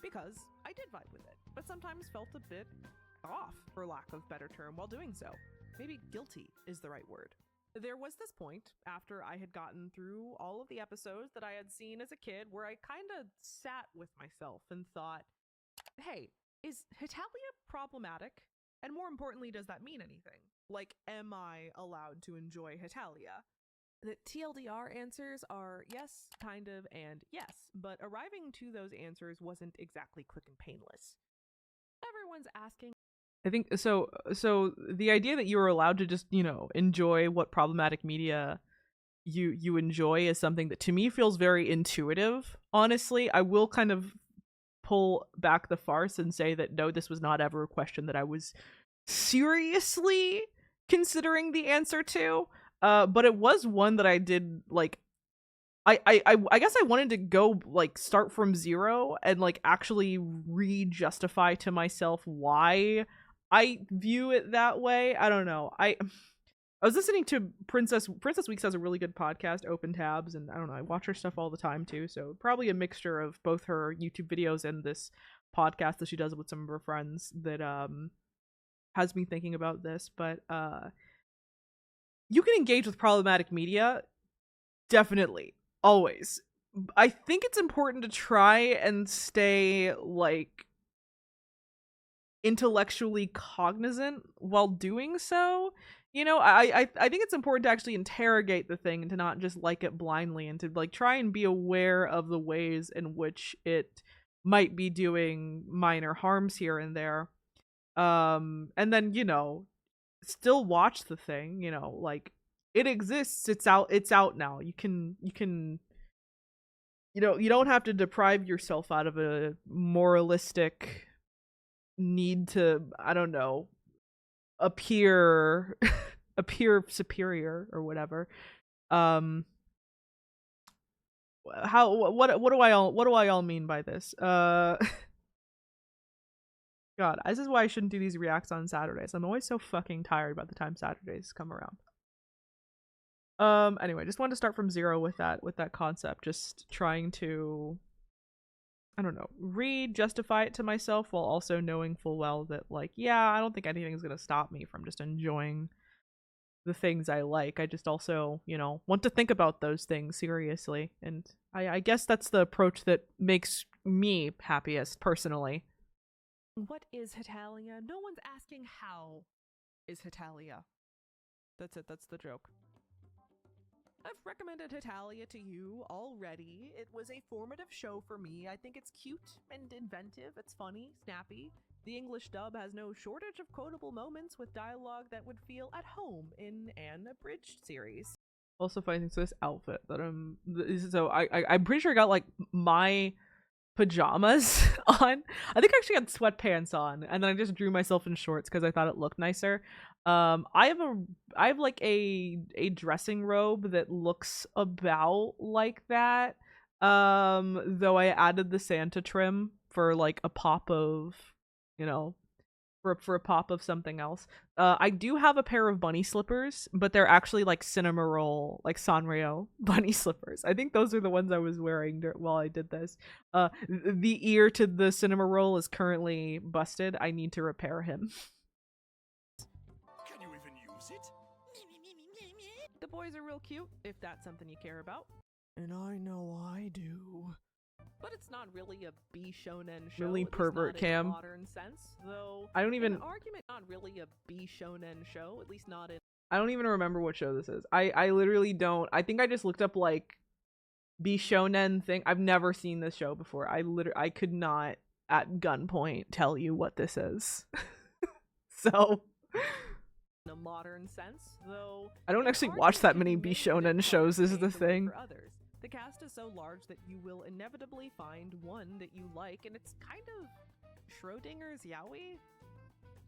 Because I did vibe with it, but sometimes felt a bit off, for lack of better term, while doing so. Maybe guilty is the right word. There was this point, after I had gotten through all of the episodes that I had seen as a kid, where I kind of sat with myself and thought, hey, is Hetalia problematic? And more importantly, does that mean anything? Like, am I allowed to enjoy Hetalia? The TLDR answers are yes, kind of, and yes, but arriving to those answers wasn't exactly quick and painless. Everyone's asking. I think so. So the idea that you were allowed to just, enjoy what problematic media you enjoy is something that to me feels very intuitive. Honestly, I will kind of pull back the farce and say that no, this was not ever a question that I was seriously considering the answer to. But it was one that I did like. I guess I wanted to go start from zero and actually justify to myself why I view it that way. I don't know. I was listening to Princess Weeks has a really good podcast, Open Tabs, and I don't know, I watch her stuff all the time too, so probably a mixture of both her YouTube videos and this podcast that she does with some of her friends that has me thinking about this. But you can engage with problematic media, definitely, always. I think it's important to try and stay intellectually cognizant while doing so. I think it's important to actually interrogate the thing and to not just like it blindly, and to try and be aware of the ways in which it might be doing minor harms here and there. And then, still watch the thing, it exists, it's out now. You don't have to deprive yourself out of a moralistic need to, I don't know, appear superior or whatever. What do I all mean by this? God, this is why I shouldn't do these reacts on Saturdays. I'm always so fucking tired by the time Saturdays come around. Anyway, just wanted to start from zero with that concept, just trying to, I don't know, justify it to myself while also knowing full well that yeah, I don't think anything's gonna stop me from just enjoying the things I like. I just also, want to think about those things seriously, and I guess that's the approach that makes me happiest personally. What is Hetalia? No one's asking how is Hetalia. That's it, that's the joke. I've recommended Hetalia to you already. It was a formative show for me. I think it's cute and inventive. It's funny, snappy. The English dub has no shortage of quotable moments with dialogue that would feel at home in an abridged series. Also finding this outfit that I'm pretty sure I got my pajamas on. I think I actually had sweatpants on, and then I just drew myself in shorts because I thought it looked nicer. I have like a dressing robe that looks about like that. Though I added the Santa trim for like a pop of, you know, for a pop of something else. I do have a pair of bunny slippers, but they're actually like cinema roll, like Sanrio bunny slippers. I think those are the ones I was wearing while I did this. The ear to the cinema roll is currently busted. I need to repair him. Can you even use it? The boys are real cute, if that's something you care about. And I know I do. But it's not really a B shonen show. Really at least pervert not cam. In a modern sense, though. I don't in even. an argument, not really a B shonen show. At least not in. I don't even remember what show this is. I literally don't. I think I just looked up like B shonen thing. I've never seen this show before. I could not at gunpoint tell you what this is. So. In a modern sense, though. I don't actually watch that many B shonen shows. Is the thing. For others. The cast is so large that you will inevitably find one that you like, and it's kind of Schrodinger's yaoi.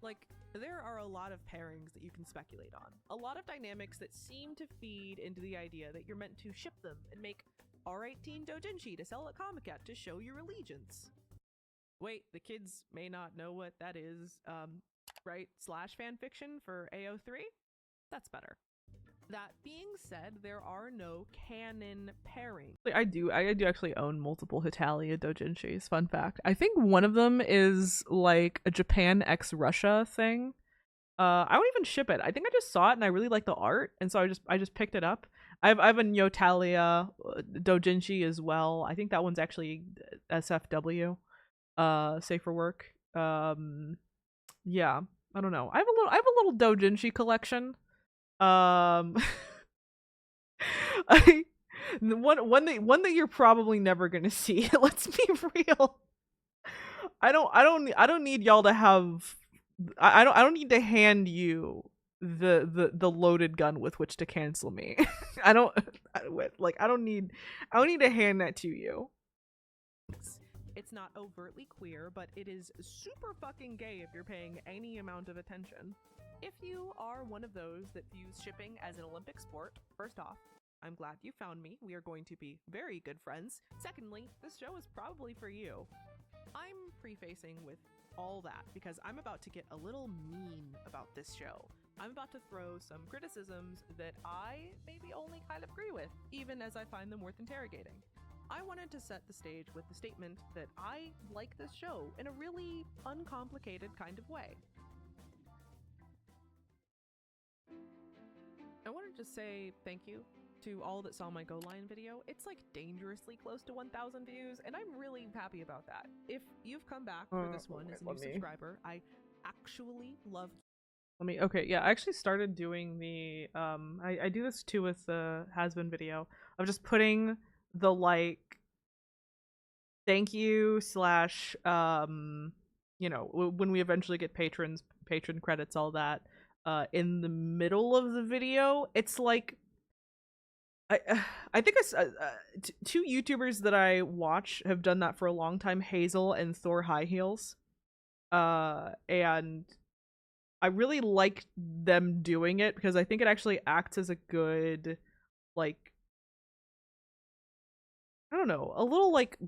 Like, there are a lot of pairings that you can speculate on. A lot of dynamics that seem to feed into the idea that you're meant to ship them and make R18 doujinshi to sell at Comic-Con to show your allegiance. Wait, the kids may not know what that is, right? Slash fanfiction for AO3? That's better. That being said, there are no canon pairings. I do actually own multiple Hetalia doujinshis. Fun fact. I think one of them is like a Japan x Russia thing. I don't even ship it. I think I just saw it and I really like the art, and so I just picked it up. I have a Hetalia doujinshi as well. I think that one's actually SFW, safe for work. Yeah, I don't know. I have a little doujinshi collection. I one that you're probably never gonna see. Let's be real. I don't need y'all to have. I don't need to hand you the loaded gun with which to cancel me. I don't need to hand that to you. It's not overtly queer, but it is super fucking gay if you're paying any amount of attention. If you are one of those that views shipping as an Olympic sport, first off, I'm glad you found me. We are going to be very good friends. Secondly, this show is probably for you. I'm prefacing with all that because I'm about to get a little mean about this show. I'm about to throw some criticisms that I maybe only kind of agree with, even as I find them worth interrogating. I wanted to set the stage with the statement that I like this show in a really uncomplicated kind of way. I wanted to say thank you to all that saw my Go Line video. It's like dangerously close to 1,000 views, and I'm really happy about that. If you've come back for this one as a new subscriber, I actually love. Okay, yeah, I actually started doing the I do this too with the has-been video of just putting the like thank you / you know, when we eventually get patron credits, all that in the middle of the video. It's like I think it's two YouTubers that I watch have done that for a long time, Hazel and Thor High Heels, and I really like them doing it because I think it actually acts as a good, like, I don't know, a little like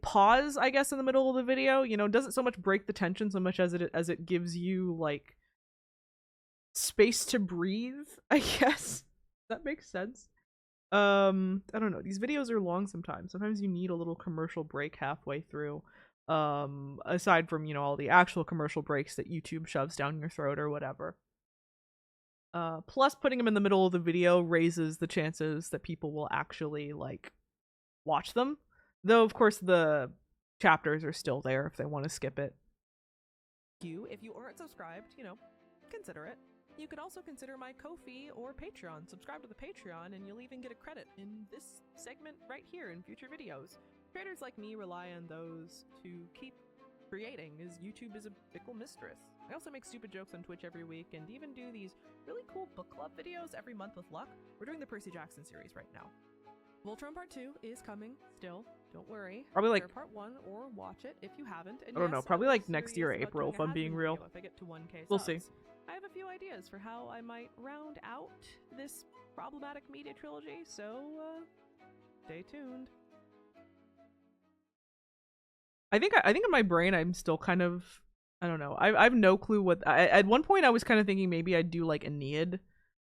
pause, I guess, in the middle of the video. You know, doesn't so much break the tension so much as it gives you like space to breathe, I guess. That makes sense. I don't know. These videos are long sometimes. Sometimes you need a little commercial break halfway through. Aside from, you know, all the actual commercial breaks that YouTube shoves down your throat or whatever. Plus putting them in the middle of the video raises the chances that people will actually like watch them. Though of course the chapters are still there if they want to skip it. If you aren't subscribed, you know, consider it. You could also consider my Ko-fi or Patreon. Subscribe to the Patreon and you'll even get a credit in this segment right here in future videos. Creators like me rely on those to keep creating, as YouTube is a fickle mistress. I also make stupid jokes on Twitch every week and even do these really cool book club videos every month with luck. We're doing the Percy Jackson series right now. Voltron Part 2 is coming still. Don't worry. Probably, like- Either Part 1 or watch it if you haven't. And I don't know, yes, probably, I'm like, next year, serious about April, doing if a I'm being has-been real. video if I get to 1K We'll subs. see. I have a few ideas for how I might round out this problematic media trilogy, so stay tuned. I think in my brain I'm still kind of, I don't know. I have no clue what. At one point I was kind of thinking maybe I'd do like Aeneid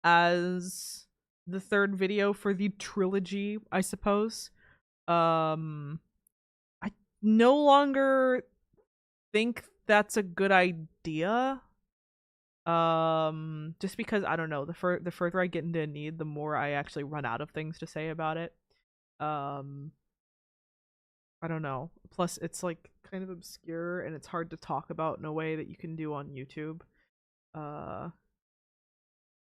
as the third video for the trilogy, I suppose. I no longer think that's a good idea. Just because I don't know, the further I get into Aeneid, the more I actually run out of things to say about it. I don't know. Plus, it's like kind of obscure and it's hard to talk about in a way that you can do on YouTube.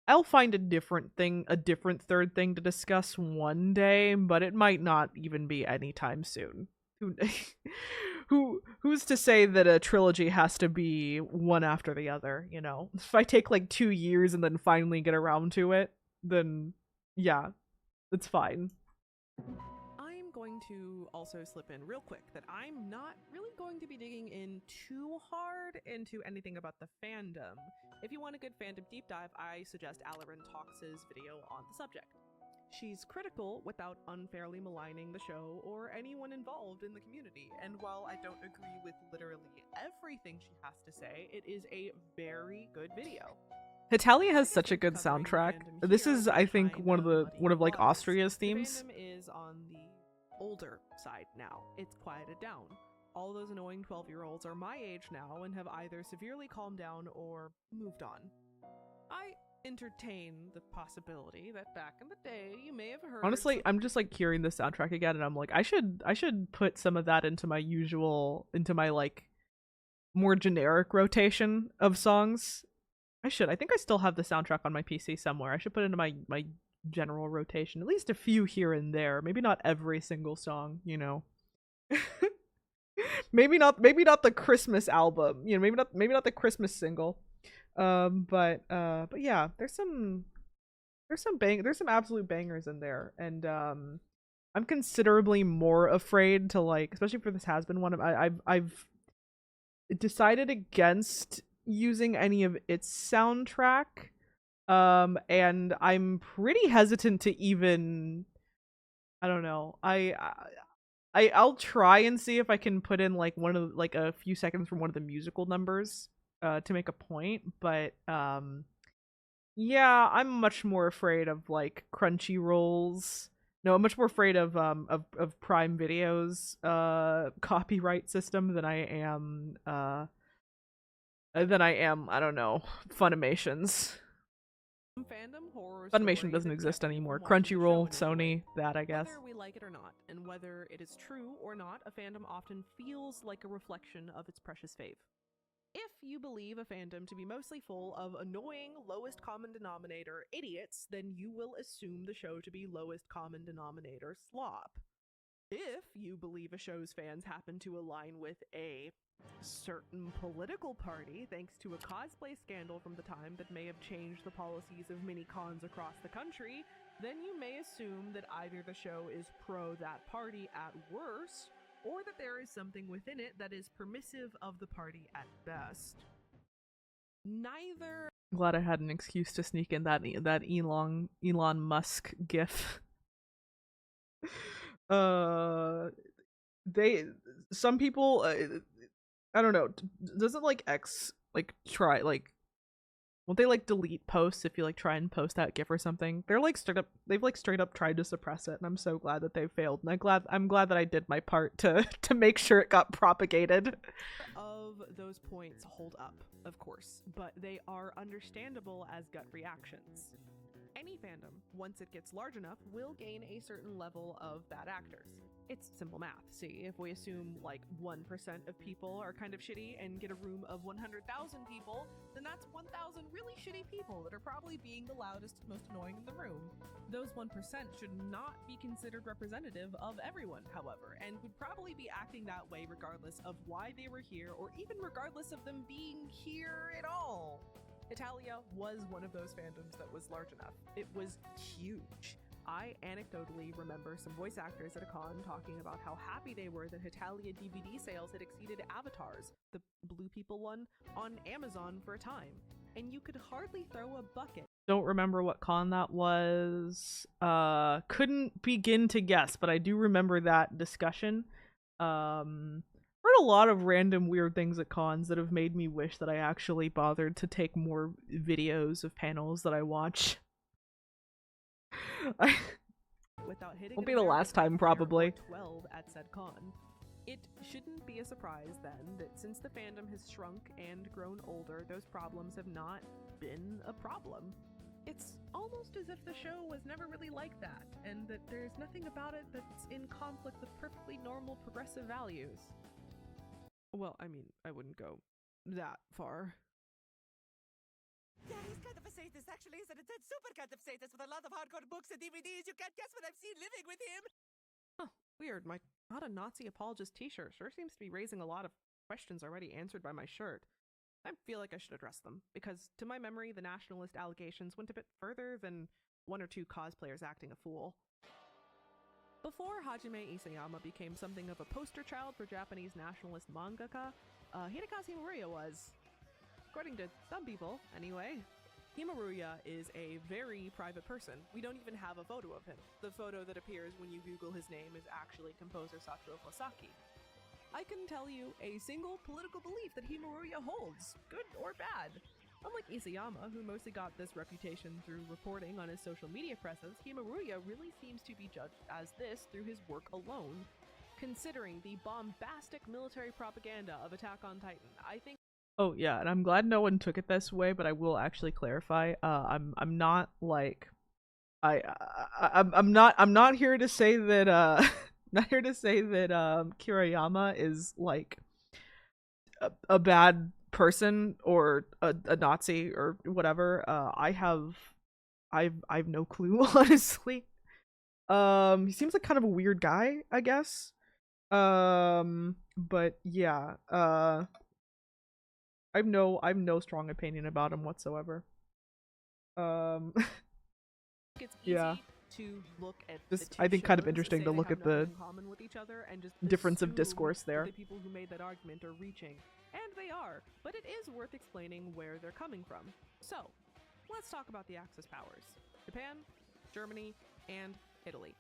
I'll find a different third thing to discuss one day, but it might not even be anytime soon. Who's to say that a trilogy has to be one after the other, you know? If I take like 2 years and then finally get around to it, then yeah, it's fine. I'm going to also slip in real quick that I'm not really going to be digging in too hard into anything about the fandom. If you want a good fandom deep dive, I suggest Alarin Talks' video on the subject. She's critical without unfairly maligning the show or anyone involved in the community, and while I don't agree with literally everything she has to say, it is a very good video. Hetalia has such a good soundtrack. This is, I think, one of like Austria's themes. The fandom is on the older side now. It's quieted down. All those annoying 12-year-olds are my age now and have either severely calmed down or moved on. I entertain the possibility that back in the day you may have heard. Honestly, I'm just like hearing the soundtrack again and I'm like, I should put some of that into my like more generic rotation of songs. I think I still have the soundtrack on my PC somewhere. I should put it into my general rotation, at least a few here and there. Maybe not every single song, you know. maybe not the Christmas album, you know, maybe not the Christmas single. But yeah, there's some absolute bangers in there, and I'm considerably more afraid to, like, especially for this has been one of I've decided against using any of its soundtrack, and I'm pretty hesitant to even, I don't know, I'll try and see if I can put in like a few seconds from one of the musical numbers to make a point, but yeah, I'm much more afraid of like Crunchyroll's. No, I'm much more afraid of Prime Video's copyright system than I am I don't know, Funimation's. Fandom horror Funimation doesn't exist anymore. Crunchyroll, Sony, that I guess. Whether we like it or not, and whether it is true or not, a fandom often feels like a reflection of its precious fave. If you believe a fandom to be mostly full of annoying, lowest common denominator idiots, then you will assume the show to be lowest common denominator slop. If you believe a show's fans happen to align with a certain political party thanks to a cosplay scandal from the time that may have changed the policies of many cons across the country, then you may assume that either the show is pro that party at worst, or that there is something within it that is permissive of the party at best. Neither. I'm glad I had an excuse to sneak in that Elon Musk gif. Some people, I don't know, doesn't like X like try, like, won't they like delete posts if you like try and post that gif or something? They've straight up tried to suppress it, and I'm so glad that they failed, and I'm glad that I did my part to make sure it got propagated. Of those points hold up, of course, but they are understandable as gut reactions. Any fandom, once it gets large enough, will gain a certain level of bad actors. It's simple math. See, if we assume like 1% of people are kind of shitty and get a room of 100,000 people, then that's 1,000 really shitty people that are probably being the loudest, most annoying in the room. Those 1% should not be considered representative of everyone, however, and would probably be acting that way regardless of why they were here or even regardless of them being here at all. Hetalia was one of those fandoms that was large enough. It was huge. I anecdotally remember some voice actors at a con talking about how happy they were that Hetalia DVD sales had exceeded Avatars, the Blue People one, on Amazon for a time, and you could hardly throw a bucket. Don't remember what con that was. Couldn't begin to guess, but I do remember that discussion. Heard a lot of random weird things at cons that have made me wish that I actually bothered to take more videos of panels that I watch. Without hitting Won't an be the last time, American player probably. or 12 at said con. It shouldn't be a surprise then that since the fandom has shrunk and grown older, those problems have not been a problem. It's almost as if the show was never really like that, and that there's nothing about it that's in conflict with perfectly normal progressive values. Well, I mean, I wouldn't go that far. Yeah, he's kind of a sadist, actually. He's an intense super kind of sadist with a lot of hardcore books and DVDs. You can't guess what I've seen living with him. Huh, weird. My not a Nazi apologist t-shirt sure seems to be raising a lot of questions already answered by my shirt. I feel like I should address them, because to my memory, the nationalist allegations went a bit further than one or two cosplayers acting a fool. Before Hajime Isayama became something of a poster child for Japanese nationalist mangaka, Hidekazu Himuriya was. According to some people, anyway. Himuriya is a very private person. We don't even have a photo of him. The photo that appears when you Google his name is actually composer Satoru Kosaki. I couldn't tell you a single political belief that Himuriya holds, good or bad. Unlike Isayama, who mostly got this reputation through reporting on his social media presence, Himuriya really seems to be judged as this through his work alone. Considering the bombastic military propaganda of Attack on Titan, I think. Oh yeah, and I'm glad no one took it this way, but I will actually clarify. I'm not like I'm not here to say that not here to say that Kirayama is like a bad person or a Nazi or whatever. I've no clue, honestly. He seems like kind of a weird guy, I guess. But yeah, I've no strong opinion about him whatsoever. It's easy Yeah. to look at Just, the two I think kind of shows, interesting say to they look have at the nothing in common with each other, and just difference of assume discourse that there. the people who made that argument are reaching, and they are, but it is worth explaining where they're coming from. So, let's talk about the Axis powers: Japan, Germany, and Italy.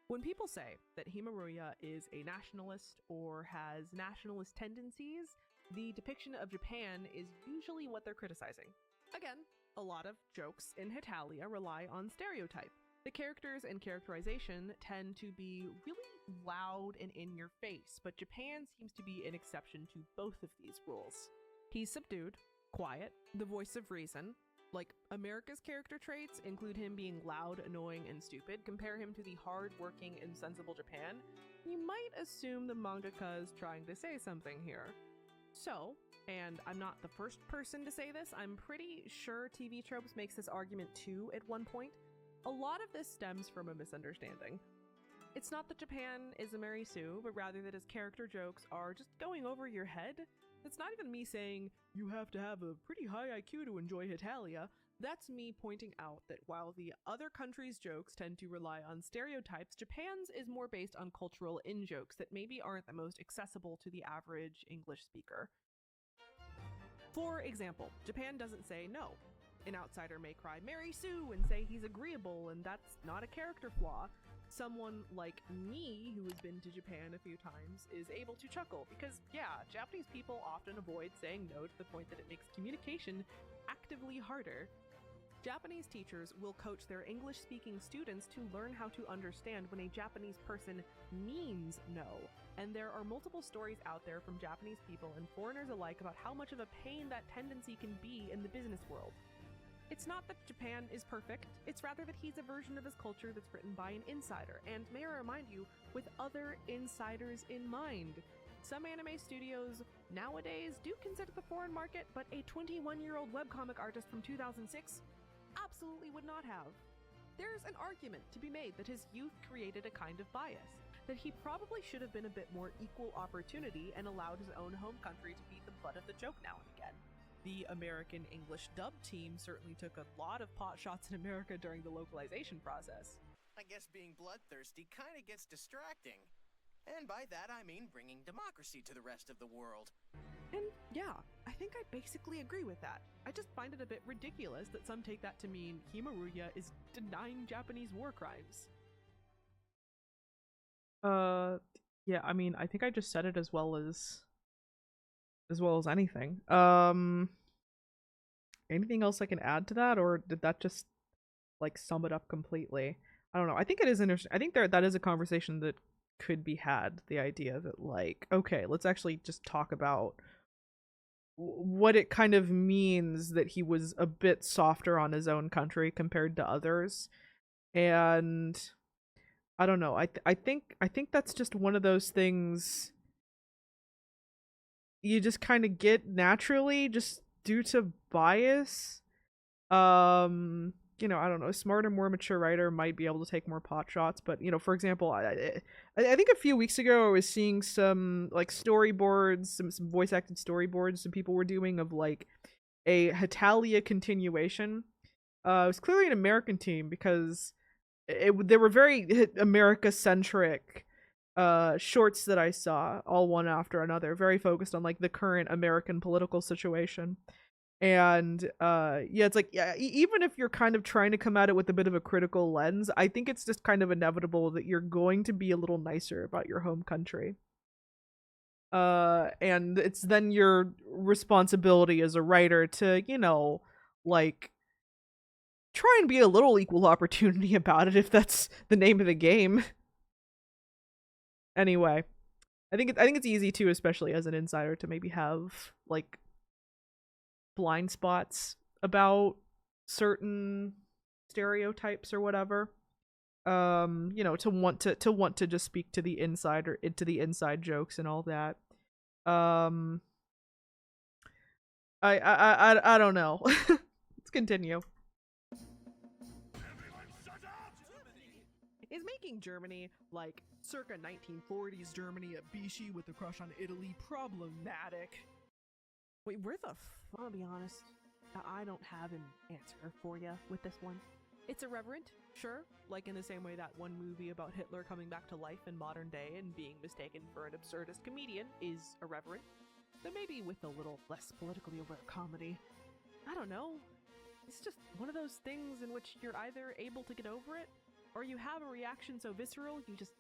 When people say that Himuriya is a nationalist or has nationalist tendencies, the depiction of Japan is usually what they're criticizing. Again, a lot of jokes in Hetalia rely on stereotype. The characters and characterization tend to be really loud and in your face, but Japan seems to be an exception to both of these rules. He's subdued, quiet, the voice of reason. Like, America's character traits include him being loud, annoying, and stupid. Compare him to the hard-working and sensible Japan. You might assume the mangaka is trying to say something here. So, and I'm not the first person to say this, I'm pretty sure TV Tropes makes this argument too at one point. A lot of this stems from a misunderstanding. It's not that Japan is a Mary Sue, but rather that his character jokes are just going over your head. It's not even me saying, you have to have a pretty high IQ to enjoy Hetalia. That's me pointing out that while the other countries' jokes tend to rely on stereotypes, Japan's is more based on cultural in-jokes that maybe aren't the most accessible to the average English speaker. For example, Japan doesn't say no. An outsider may cry Mary Sue and say he's agreeable, and that's not a character flaw. Someone like me, who has been to Japan a few times, is able to chuckle because, yeah, Japanese people often avoid saying no to the point that it makes communication actively harder. Japanese teachers will coach their English-speaking students to learn how to understand when a Japanese person means no, and there are multiple stories out there from Japanese people and foreigners alike about how much of a pain that tendency can be in the business world. It's not that Japan is perfect, it's rather that he's a version of his culture that's written by an insider, and may I remind you, with other insiders in mind. Some anime studios nowadays do consider the foreign market, but a 21-year-old webcomic artist from 2006 absolutely would not have. There's an argument to be made that his youth created a kind of bias, that he probably should have been a bit more equal opportunity and allowed his own home country to be the butt of the joke now and again. the American English dub team certainly took a lot of pot shots in America during the localization process. I guess being bloodthirsty kinda gets distracting. And by that I mean bringing democracy to the rest of the world. And yeah, I think I basically agree with that. I just find it a bit ridiculous that some take that to mean Himaruya is denying Japanese war crimes. Yeah, I mean, I think I just said it as well as anything. Anything else I can add to that, or did that just like sum it up completely? I don't know. I think it is interesting. I think that is a conversation that could be had. The idea that like, okay, let's actually just talk about what it kind of means that he was a bit softer on his own country compared to others. And I don't know. I think that's just one of those things you just kind of get naturally just due to bias. You know, I don't know, a smarter, more mature writer might be able to take more pot shots, but you know, for example, I think a few weeks ago I was seeing some like storyboards, some voice acted storyboards some people were doing of like a Hetalia continuation. It was clearly an American team because they were very America centric shorts that I saw, all one after another, very focused on like the current American political situation. And yeah, it's like, yeah, even if you're kind of trying to come at it with a bit of a critical lens, I think it's just kind of inevitable that you're going to be a little nicer about your home country. And it's then your responsibility as a writer to, you know, like try and be a little equal opportunity about it if that's the name of the game. Anyway, I think it's easy too, especially as an insider, to maybe have like blind spots about certain stereotypes or whatever. You know, to want to just speak to the inside or into the inside jokes and all that. I don't know. Let's continue. Is making Germany, like circa 1940s Germany at Vichy with a crush on Italy, problematic? Wait, I'll be honest, I don't have an answer for you with this one. It's irreverent, sure, like in the same way that one movie about Hitler coming back to life in modern day and being mistaken for an absurdist comedian is irreverent, but maybe with a little less politically aware comedy. I don't know. It's just one of those things in which you're either able to get over it, or you have a reaction so visceral you just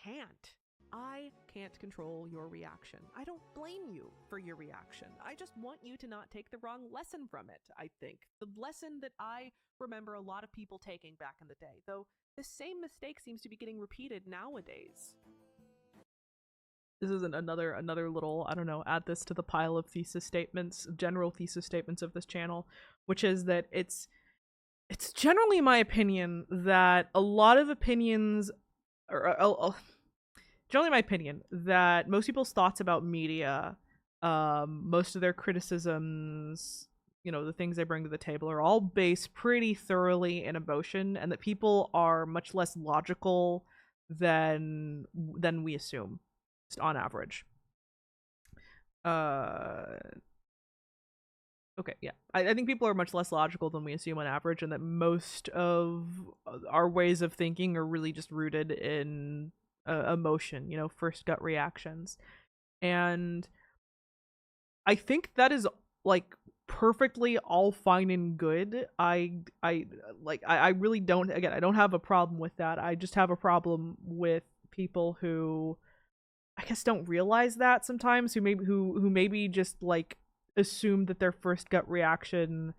can't. I can't control your reaction. I don't blame you for your reaction. I just want you to not take the wrong lesson from it, I think. The lesson that I remember a lot of people taking back in the day, though the same mistake seems to be getting repeated nowadays. This is another little, I don't know, add this to the pile of thesis statements, general thesis statements of this channel, which is that it's generally my opinion that a lot of opinions, generally my opinion that most people's thoughts about media, most of their criticisms, you know, the things they bring to the table are all based pretty thoroughly in emotion, and that people are much less logical than we assume, just on average. Okay, yeah. I think people are much less logical than we assume on average, and that most of our ways of thinking are really just rooted in emotion, you know, first gut reactions. And I think that is like perfectly all fine and good. I really don't, again, I don't have a problem with that. I just have a problem with people who I guess don't realize that sometimes, who maybe just like assume that their first gut reaction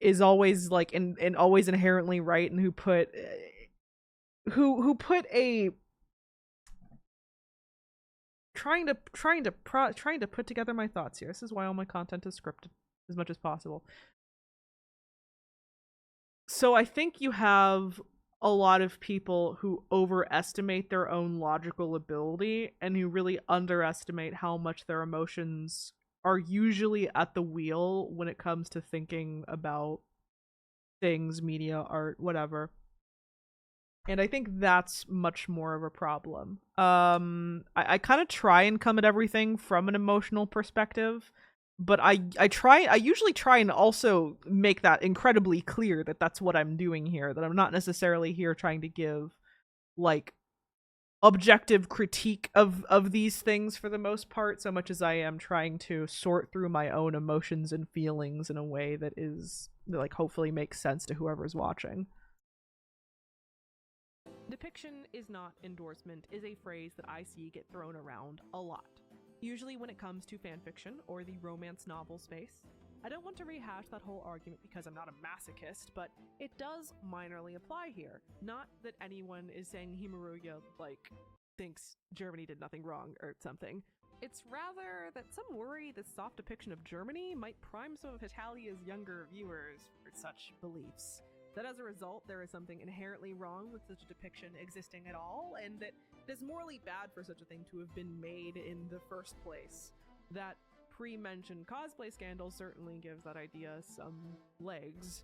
is always like and always inherently right, and who put a trying to put together my thoughts here. This is why all my content is scripted as much as possible. So I think you have a lot of people who overestimate their own logical ability and who really underestimate how much their emotions are usually at the wheel when it comes to thinking about things, media, art, whatever. And I think that's much more of a problem. I kind of try and come at everything from an emotional perspective, but I usually try and also make that incredibly clear that that's what I'm doing here, that I'm not necessarily here trying to give like objective critique of these things for the most part, so much as I am trying to sort through my own emotions and feelings in a way that is like hopefully makes sense to whoever's watching. Depiction is not endorsement is a phrase that I see get thrown around a lot, usually when it comes to fanfiction or the romance novel space. I don't want to rehash that whole argument because I'm not a masochist, but it does minorly apply here. Not that anyone is saying Himaruya, like, thinks Germany did nothing wrong or something. It's rather that some worry this soft depiction of Germany might prime some of Hetalia's younger viewers for such beliefs. That as a result, there is something inherently wrong with such a depiction existing at all, and that it is morally bad for such a thing to have been made in the first place. That pre-mentioned cosplay scandal certainly gives that idea some legs.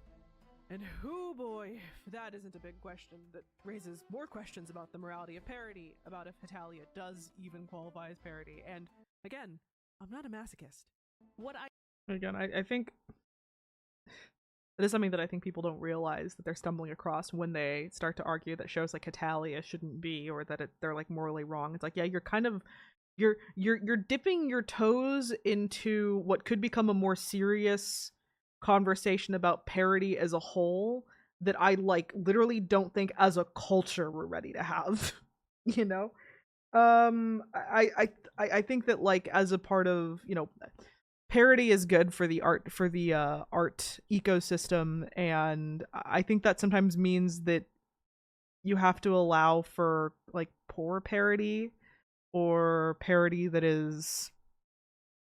And oh boy, if that isn't a big question that raises more questions about the morality of parody, about if Hetalia does even qualify as parody. And again, I'm not a masochist. I think that is something that I think people don't realize that they're stumbling across when they start to argue that shows like Hetalia shouldn't be, or that they're like morally wrong. It's like, yeah, you're kind of you're dipping your toes into what could become a more serious conversation about parody as a whole that I like literally don't think as a culture we're ready to have. You know? I think that like as a part of, you know, parody is good for the art art ecosystem, and I think that sometimes means that you have to allow for like poor parody or parody that is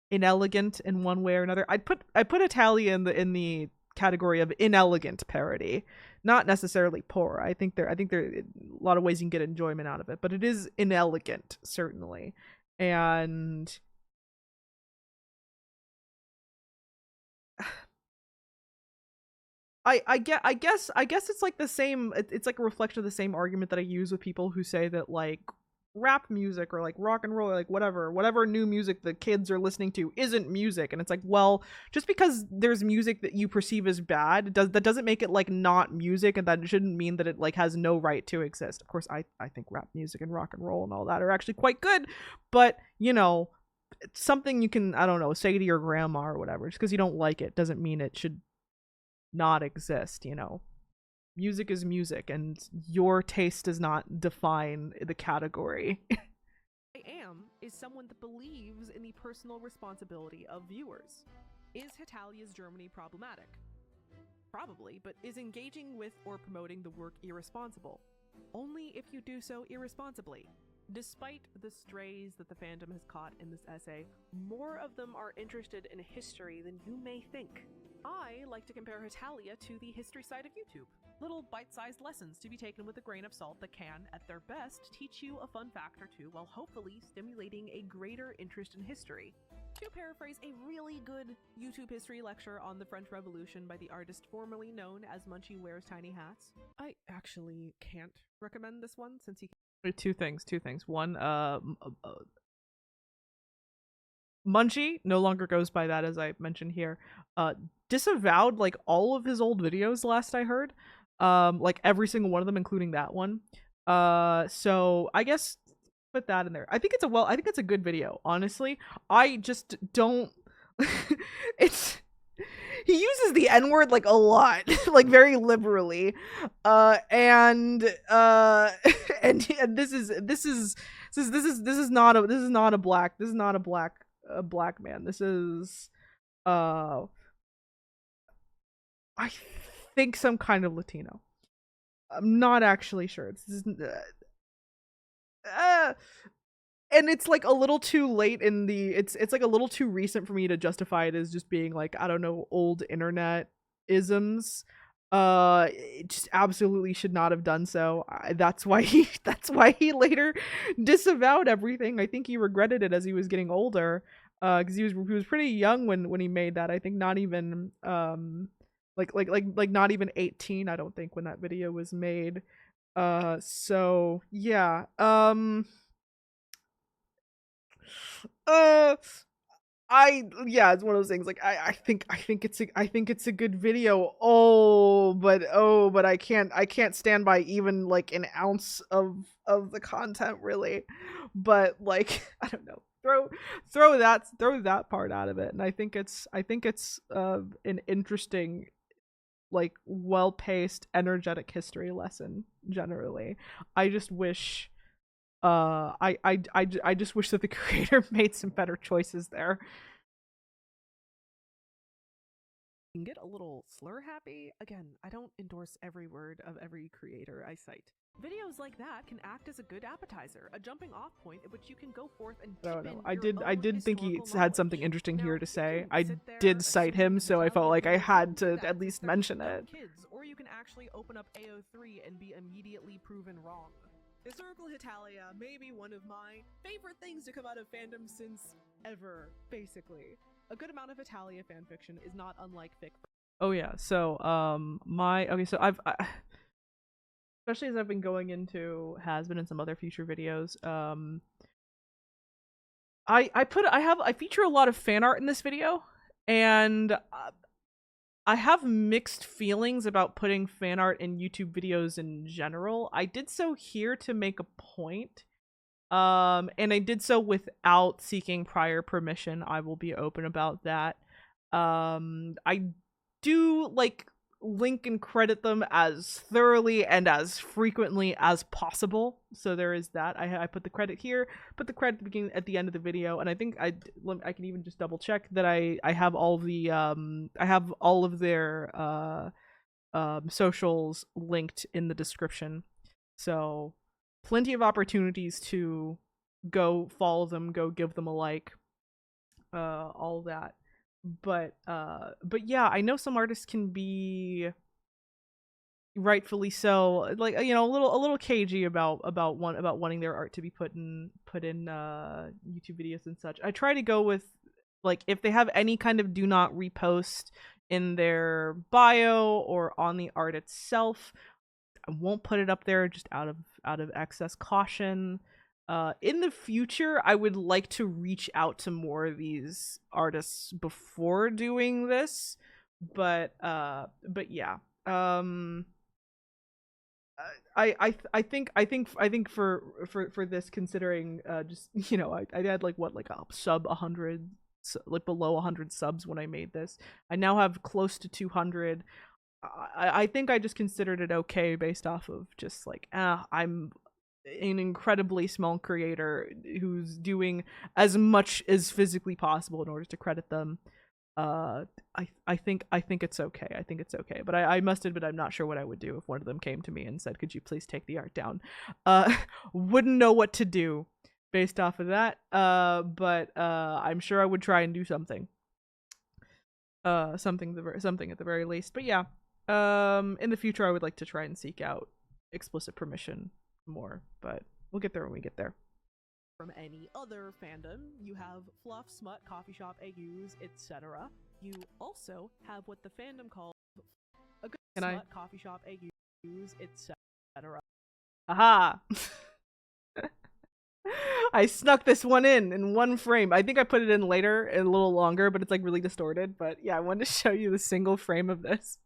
inelegant in one way or another. I put Hetalia in the category of inelegant parody, not necessarily poor. I think there are a lot of ways you can get enjoyment out of it, but it is inelegant certainly. And I guess it's like the same. It's like a reflection of the same argument that I use with people who say that like rap music or like rock and roll or like whatever new music the kids are listening to isn't music. And it's like, well, just because there's music that you perceive as bad, that doesn't make it like not music, and that shouldn't mean that it like has no right to exist. Of course, I think rap music and rock and roll and all that are actually quite good, but you know, it's something you can, I don't know, say to your grandma or whatever. Just because you don't like it doesn't mean it should not exist, you know. Music is music, and your taste does not define the category. I am is someone that believes in the personal responsibility of viewers. Is Hetalia's Germany problematic? Probably, but is engaging with or promoting the work irresponsible? Only if you do so irresponsibly. Despite the strays that the fandom has caught in this essay, more of them are interested in history than you may think. I like to compare Hetalia to the history side of YouTube. Little bite-sized lessons to be taken with a grain of salt that can, at their best, teach you a fun fact or two while hopefully stimulating a greater interest in history. To paraphrase a really good YouTube history lecture on the French Revolution by the artist formerly known as Munchie Wears Tiny Hats, I actually can't recommend this one since he... Two things. One, Munchie no longer goes by that, as I mentioned here. Disavowed like all of his old videos last I heard. Like every single one of them, including that one. So I guess put that in there. I think it's a good video, honestly. I just don't it's he uses the N-word like a lot, like very liberally. And this is not a black man. This is I think some kind of Latino. I'm not actually sure. And it's like a little too late in the it's like a little too recent for me to justify it as just being like, I don't know, old internet isms. It just absolutely should not have done so. That's why he later disavowed everything. I think he regretted it as he was getting older, because he was pretty young when he made that. I think not even like not even 18, I don't think, when that video was made. So yeah. Yeah, it's one of those things. Like I think it's a good video. But I can't stand by even like an ounce of the content really. But like I don't know. Throw that part out of it, and I think it's an interesting, like, well paced, energetic history lesson generally. I just wish I just wish that the creator made some better choices there. Can get a little slur happy. Again, I don't endorse every word of every creator I cite. Videos like that can act as a good appetizer, a jumping off point at which you can go forth and I don't dip know. in I did think he historical had something knowledge. interesting Now, here to you say. can I sit there did cite him, assuming so I felt nostalgia like I videos had will to do that at least since they're mention for dumb it. kids, or you can actually open up AO3 and be immediately proven wrong. Historical Hetalia may be one of my favorite things to come out of fandom since ever, basically. A good amount of Hetalia fanfiction is not unlike fic. Oh yeah. So so especially as I've been going into Has Been and some other future videos, I feature a lot of fan art in this video, and I have mixed feelings about putting fan art in YouTube videos in general. I did so here to make a point. And I did so without seeking prior permission. I will be open about that. I do like link and credit them as thoroughly and as frequently as possible. So there is that. I put the credit here, put the credit at the beginning, at the end of the video, and I think I can even just double check that I have all the I have all of their socials linked in the description. So plenty of opportunities to go follow them, go give them a like, all that. But yeah, I know some artists can be rightfully so, like, you know, a little cagey about wanting their art to be put in YouTube videos and such. I try to go with, like, if they have any kind of do not repost in their bio or on the art itself, I won't put it up there just out of excess caution. In the future, I would like to reach out to more of these artists before doing this, but yeah. I think for this, considering just, you know, I had like what, like a sub 100, like below 100 subs when I made this. I now have close to 200. I think I just considered it okay based off of just like, I'm an incredibly small creator who's doing as much as physically possible in order to credit them. I think it's okay. I think it's okay. But I must admit, I'm not sure what I would do if one of them came to me and said, "Could you please take the art down?" Wouldn't know what to do based off of that. But I'm sure I would try and do something. Something at the very least. But yeah, in the future, I would like to try and seek out explicit permission more, but we'll get there when we get there. From any other fandom, you have fluff, smut, coffee shop, AUs, etc. You also have what the fandom calls a good smut, coffee shop, AUs, etc. Aha! I snuck this one in one frame. I think I put it in later, a little longer, but it's like really distorted. But yeah, I wanted to show you the single frame of this.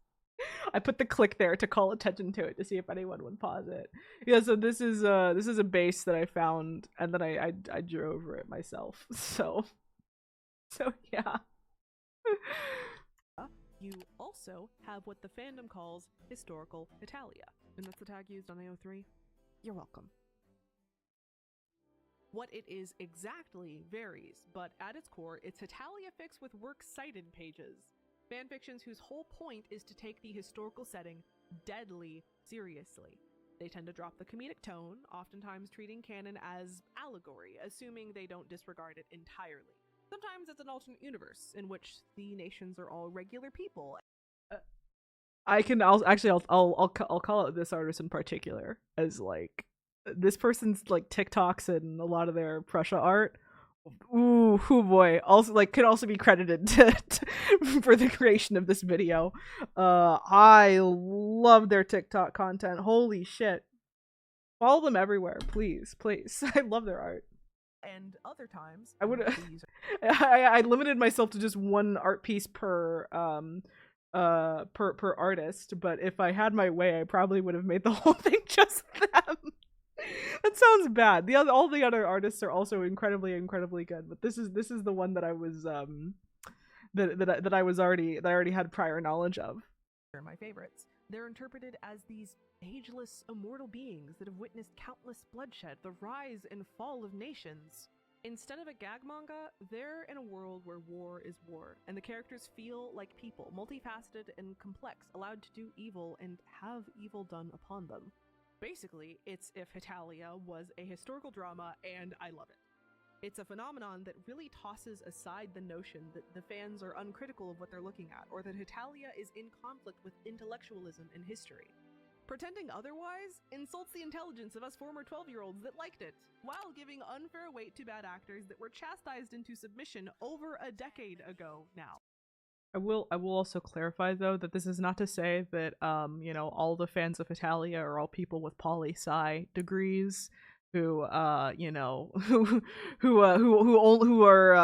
I put the click there to call attention to it to see if anyone would pause it. Yeah, so this is a base that I found, and then I drew over it myself. So yeah. You also have what the fandom calls historical Hetalia, and that's the tag used on AO3. You're welcome. What it is exactly varies, but at its core, it's Hetalia fics with works cited pages. Fanfictions whose whole point is to take the historical setting deadly seriously. They tend to drop the comedic tone, oftentimes treating canon as allegory, assuming they don't disregard it entirely. Sometimes it's an alternate universe, in which the nations are all regular people. I'll call out this artist in particular as, like, this person's like TikToks and a lot of their Prussia art. Ooh, oh boy. Also, like, could also be credited for the creation of this video. I love their TikTok content. Holy shit. Follow them everywhere, please. I love their art. and other times I would these I limited myself to just one art piece per per artist, but if I had my way I probably would have made the whole thing just them. That sounds bad. All the other artists are also incredibly good, but this is the one that I was that I already had prior knowledge of. are my favorites. They're interpreted as these ageless, immortal beings that have witnessed countless bloodshed, the rise and fall of nations. Instead of a gag manga, they're in a world where war is war, and the characters feel like people, multifaceted and complex, allowed to do evil and have evil done upon them. Basically, it's if Hetalia was a historical drama, and I love it. It's a phenomenon that really tosses aside the notion that the fans are uncritical of what they're looking at, or that Hetalia is in conflict with intellectualism and history. Pretending otherwise insults the intelligence of us former 12-year-olds that liked it, while giving unfair weight to bad actors that were chastised into submission over a decade ago now. I will also clarify though that this is not to say that you know, all the fans of Hetalia are all people with poli-sci degrees who you know who are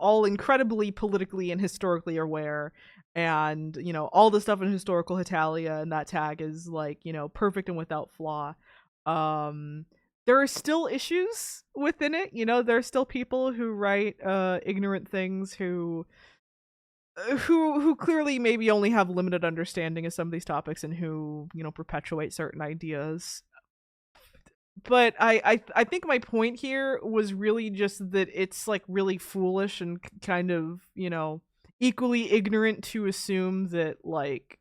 all incredibly politically and historically aware, and you know, all the stuff in historical Hetalia and that tag is like, you know, perfect and without flaw. There are still issues within it, you know. There are still people who write ignorant things who clearly maybe only have limited understanding of some of these topics, and who, you know, perpetuate certain ideas. But I think my point here was really just that it's like really foolish and kind of, you know, equally ignorant to assume that like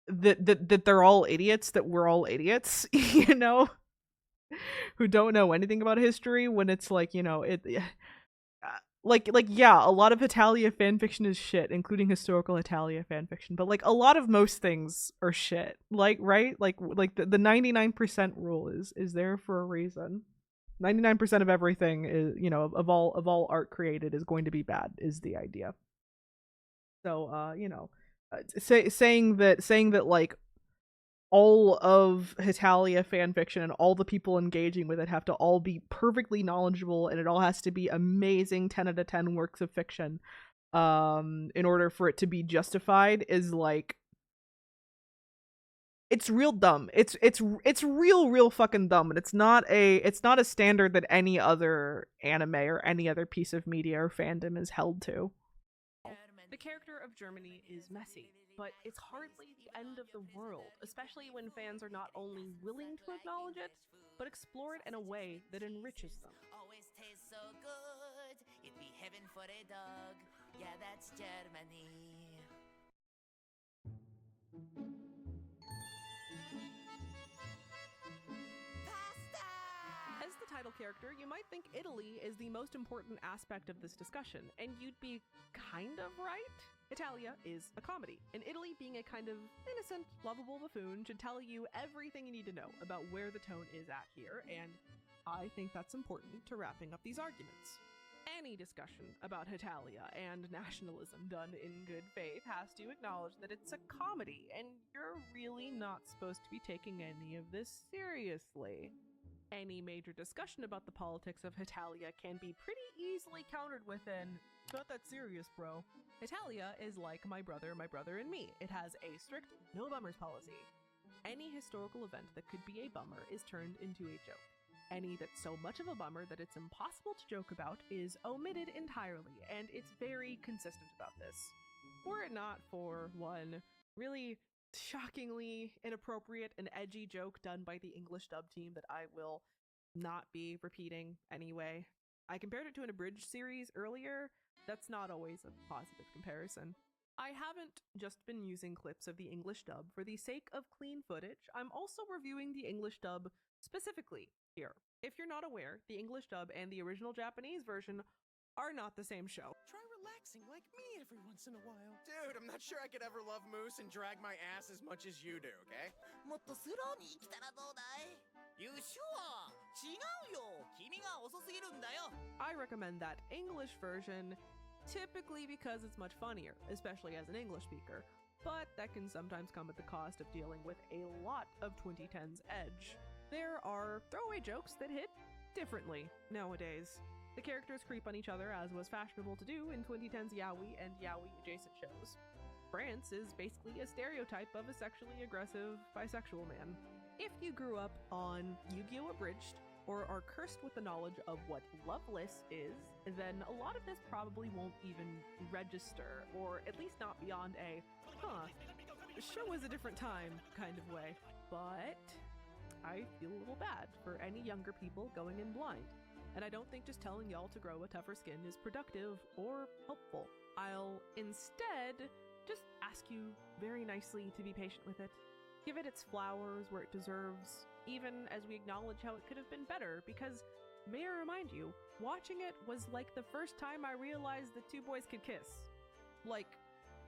that they're all idiots, that we're all idiots, you know, who don't know anything about history, when it's like, you know, like yeah, a lot of Hetalia fanfiction is shit, including historical Hetalia fanfiction, but like a lot of most things are shit, like, right? Like the 99% rule is there for a reason. 99% of everything is, you know, of all art created is going to be bad, is the idea. So you know, saying that like all of Hetalia fanfiction and all the people engaging with it have to all be perfectly knowledgeable, and it all has to be amazing 10 out of 10 works of fiction in order for it to be justified, is like, it's real dumb. It's real fucking dumb, and it's not a standard that any other anime or any other piece of media or fandom is held to. The character of Germany is messy, but it's hardly the end of the world, especially when fans are not only willing to acknowledge it, but explore it in a way that enriches them. Always tastes so good. It'd be heaven for a dog. Yeah, that's Germany. Pasta! As the title character, you might think Italy is the most important aspect of this discussion, and you'd be kind of right. Hetalia is a comedy, and Italy, being a kind of innocent, lovable buffoon, should tell you everything you need to know about where the tone is at here, and I think that's important to wrapping up these arguments. Any discussion about Hetalia and nationalism done in good faith has to acknowledge that it's a comedy, and you're really not supposed to be taking any of this seriously. Any major discussion about the politics of Hetalia can be pretty easily countered with an, "Not that serious, bro." Hetalia is like my brother and me. It has a strict no bummers policy. Any historical event that could be a bummer is turned into a joke. Any that's so much of a bummer that it's impossible to joke about is omitted entirely, and it's very consistent about this. Were it not for one really shockingly inappropriate and edgy joke done by the English dub team that I will not be repeating anyway. I compared it to an abridged series earlier. That's not always a positive comparison. I haven't just been using clips of the English dub for the sake of clean footage. I'm also reviewing the English dub specifically here. If you're not aware, the English dub and the original Japanese version are not the same show. Try relaxing like me every once in a while. Dude, I'm not sure I could ever love Moose and drag my ass as much as you do, okay? もっとスローに生きたらどうだい? You sure? 違うよ。君が遅すぎるんだよ。 I recommend that English version, typically because it's much funnier, especially as an English speaker, but that can sometimes come at the cost of dealing with a lot of 2010's edge. There are throwaway jokes that hit, differently nowadays. The characters creep on each other, as was fashionable to do in 2010's yaoi and yaoi-adjacent shows. France is basically a stereotype of a sexually aggressive bisexual man. If you grew up on Yu-Gi-Oh! Abridged, or are cursed with the knowledge of what Loveless is, then a lot of this probably won't even register, or at least not beyond a, the show was a different time kind of way. But I feel a little bad for any younger people going in blind, and I don't think just telling y'all to grow a tougher skin is productive or helpful. I'll instead just ask you very nicely to be patient with it. Give it its flowers where it deserves, even as we acknowledge how it could have been better, because, may I remind you, watching it was like the first time I realized that two boys could kiss. Like,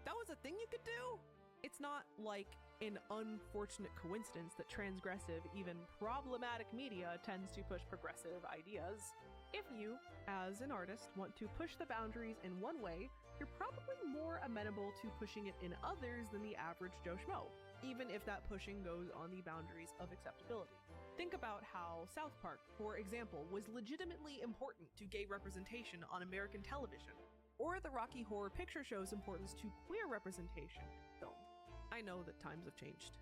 that was a thing you could do? It's not like an unfortunate coincidence that transgressive, even problematic media tends to push progressive ideas. If you, as an artist, want to push the boundaries in one way, you're probably more amenable to pushing it in others than the average Joe Schmo, even if that pushing goes on the boundaries of acceptability. Think about how South Park, for example, was legitimately important to gay representation on American television, or the Rocky Horror Picture Show's importance to queer representation in film. I know that times have changed,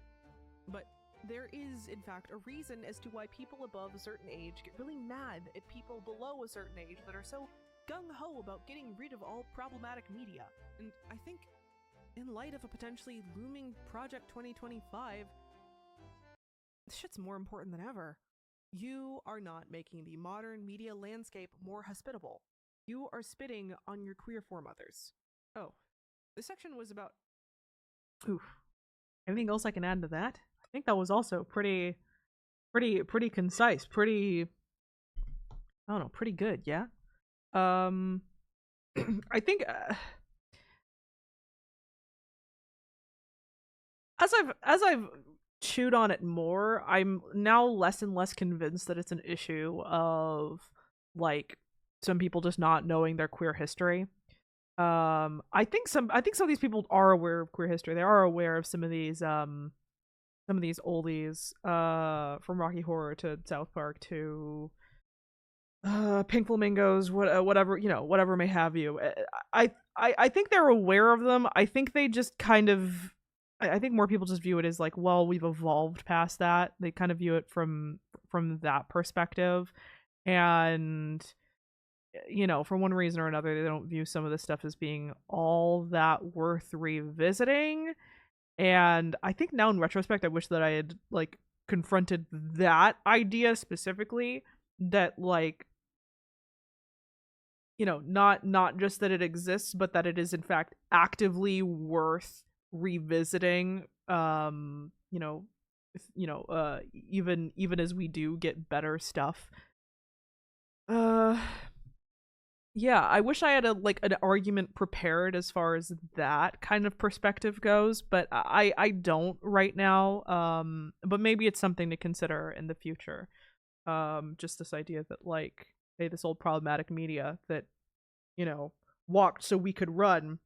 but there is, in fact, a reason as to why people above a certain age get really mad at people below a certain age that are so gung-ho about getting rid of all problematic media. And I think, in light of a potentially looming Project 2025, this shit's more important than ever. You are not making the modern media landscape more hospitable. You are spitting on your queer foremothers. Oh, this section was about... Oof. Anything else I can add to that? I think that was also pretty concise, pretty, I don't know, pretty good, yeah? I think, as I've chewed on it more, I'm now less and less convinced that it's an issue of, like, some people just not knowing their queer history. I think some of these people are aware of queer history. They are aware of some of these oldies, from Rocky Horror to South Park to Pink Flamingos, whatever, you know, whatever may have you. I think they're aware of them. I think they just kind of, I think more people just view it as like, well, we've evolved past that. They kind of view it from that perspective, and you know, for one reason or another, they don't view some of this stuff as being all that worth revisiting. And I think now in retrospect, I wish that I had, like, confronted that idea specifically, that, like, you know, not just that it exists, but that it is in fact actively worth revisiting, even as we do get better stuff. Yeah, I wish I had an argument prepared as far as that kind of perspective goes, but I don't right now. But maybe it's something to consider in the future. Just this idea that, like, hey, this old problematic media that, you know, walked so we could run,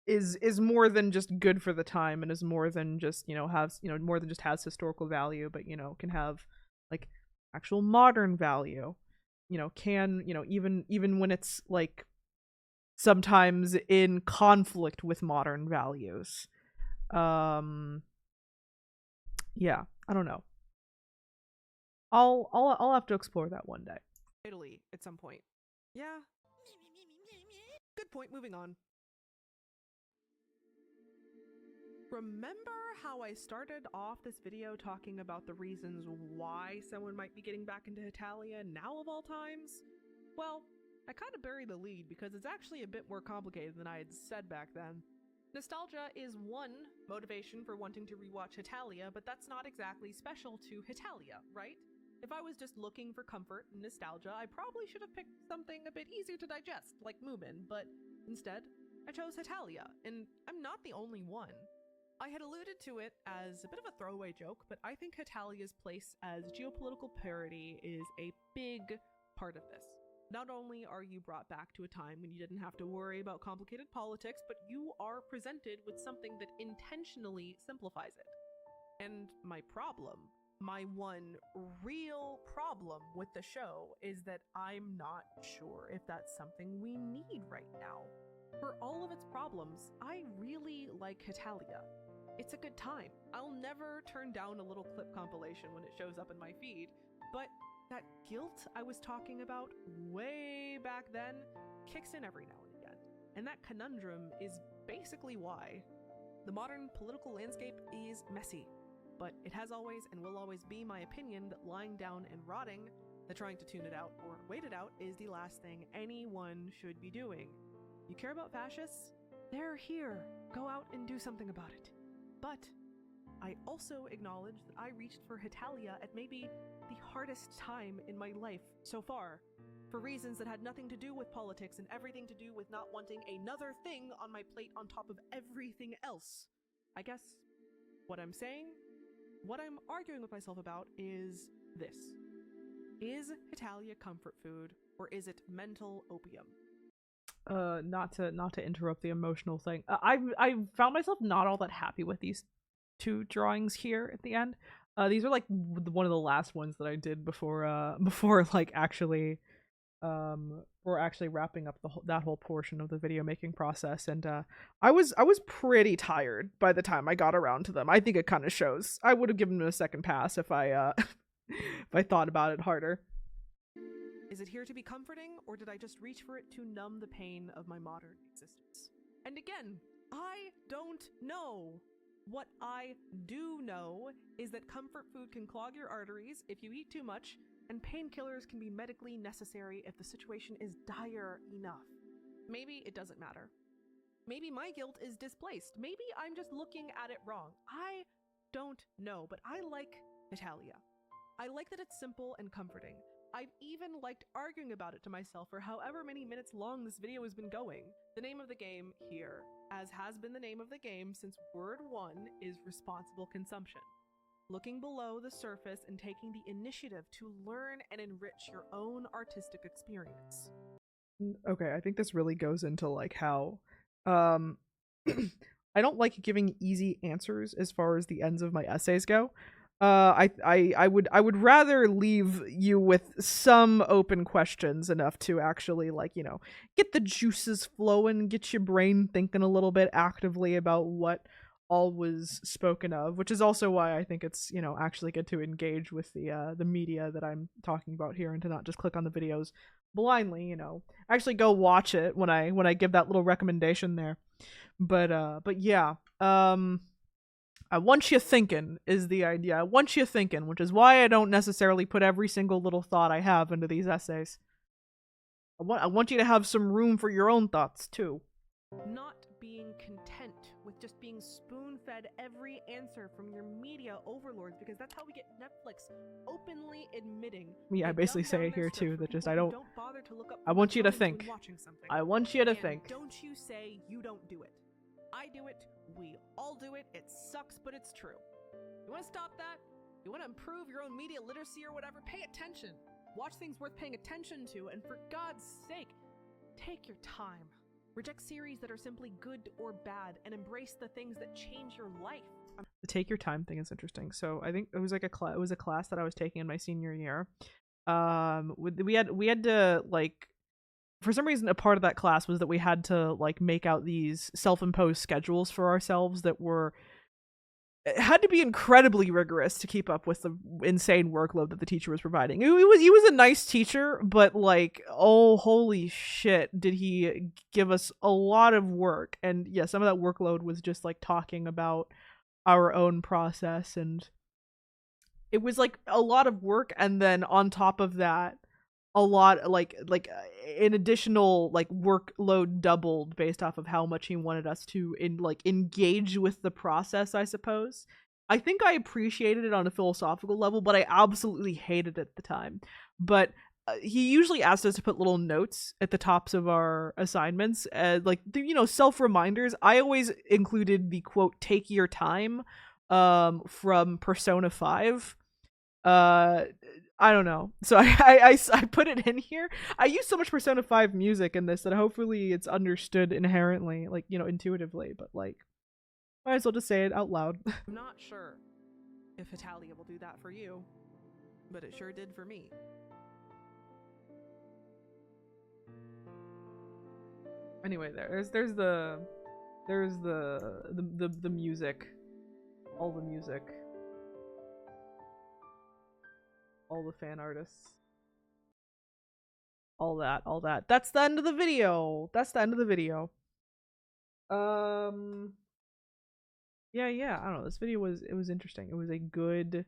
is more than just good for the time, and is more than just, you know, more than just has historical value, but, you know, can have, like, actual modern value. You know, can, you know, even when it's, like, sometimes in conflict with modern values. Yeah, I don't know. I'll have to explore that one day. Italy at some point. Yeah. Good point, moving on. Remember how I started off this video talking about the reasons why someone might be getting back into Hetalia now of all times? Well, I kind of buried the lead because it's actually a bit more complicated than I had said back then. Nostalgia is one motivation for wanting to rewatch Hetalia, but that's not exactly special to Hetalia, right? If I was just looking for comfort and nostalgia, I probably should have picked something a bit easier to digest, like Moomin, but instead, I chose Hetalia, and I'm not the only one. I had alluded to it as a bit of a throwaway joke, but I think Hetalia's place as geopolitical parody is a big part of this. Not only are you brought back to a time when you didn't have to worry about complicated politics, but you are presented with something that intentionally simplifies it. And my problem My one real problem with the show is that I'm not sure if that's something we need right now. For all of its problems, I really like Hetalia. It's a good time. I'll never turn down a little clip compilation when it shows up in my feed, but that guilt I was talking about way back then kicks in every now and again. And that conundrum is basically why. The modern political landscape is messy, but it has always and will always be my opinion that lying down and rotting, that trying to tune it out or wait it out, is the last thing anyone should be doing. You care about fascists? They're here. Go out and do something about it. But I also acknowledge that I reached for Hetalia at maybe the hardest time in my life so far, for reasons that had nothing to do with politics and everything to do with not wanting another thing on my plate on top of everything else. I guess what I'm saying, what I'm arguing with myself about is this. Is Hetalia comfort food, or is it mental opium? Not to interrupt the emotional thing. I found myself not all that happy with these two drawings here at the end. These are like one of the last ones that I did before like actually we're actually wrapping up that whole portion of the video making process, and I was pretty tired by the time I got around to them. I think it kind of shows. I would have given them a second pass if I if I thought about it harder. Is it here to be comforting, or did I just reach for it to numb the pain of my modern existence? And again, I don't know. What I do know is that comfort food can clog your arteries if you eat too much, and painkillers can be medically necessary if the situation is dire enough. Maybe it doesn't matter. Maybe my guilt is displaced. Maybe I'm just looking at it wrong. I don't know, but I like Hetalia. I like that it's simple and comforting. I've even liked arguing about it to myself for however many minutes long this video has been going. The name of the game here, as has been the name of the game since word 1, is responsible consumption. Looking below the surface and taking the initiative to learn and enrich your own artistic experience. Okay, I think this really goes into like how I don't like giving easy answers as far as the ends of my essays go. I would rather leave you with some open questions enough to actually, like, you know, get the juices flowing, get your brain thinking a little bit actively about what all was spoken of, which is also why I think it's, you know, actually good to engage with the media that I'm talking about here, and to not just click on the videos blindly, you know. Actually go watch it when I give that little recommendation there. But yeah, I want you thinking is the idea. I want you thinking, which is why I don't necessarily put every single little thought I have into these essays. I want you to have some room for your own thoughts, too. Not being content with just being spoon-fed every answer from your media overlords, because that's how we get Netflix openly admitting. Yeah, I basically say it here, too, that just I want you to think. I want you to think. Don't you say you don't do it. I do it. We all do it. It sucks, but it's true. You want to stop that? You want to improve your own media literacy or whatever? Pay attention. Watch things worth paying attention to, and for God's sake, take your time. Reject series that are simply good or bad, and embrace the things that change your life. The take your time thing is interesting. So I think it was like a class that I was taking in my senior year. We had to, like, for some reason, a part of that class was that we had to, like, make out these self-imposed schedules for ourselves that had to be incredibly rigorous to keep up with the insane workload that the teacher was providing. He was a nice teacher, but, like, oh, holy shit, did he give us a lot of work. And yeah, some of that workload was just, like, talking about our own process, and it was, like, a lot of work, and then on top of that, a lot, like an additional, like, workload doubled based off of how much he wanted us to engage with the process, I suppose. I think I appreciated it on a philosophical level, but I absolutely hated it at the time. But he usually asked us to put little notes at the tops of our assignments, like, you know, self-reminders. I always included the quote, "take your time," from Persona 5. I don't know. So I put it in here. I use so much Persona 5 music in this that hopefully it's understood inherently, like, you know, intuitively, but, like, might as well just say it out loud. I'm not sure. if Hetalia will do that for you, but it sure did for me. Anyway, there's the music, all the music, all the fan artists, all that. That's the end of the video. That's the end of the video. Yeah. I don't know. This video was interesting. It was a good.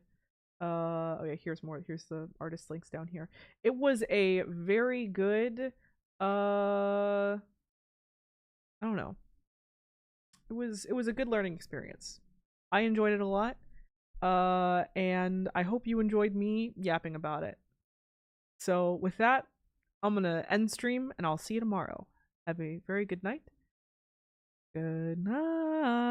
Oh yeah. Here's more. Here's the artist links down here. It was a very good. I don't know. It was a good learning experience. I enjoyed it a lot. And I hope you enjoyed me yapping about it. So with that, I'm gonna end stream and I'll see you tomorrow. Have a very good night. Good night.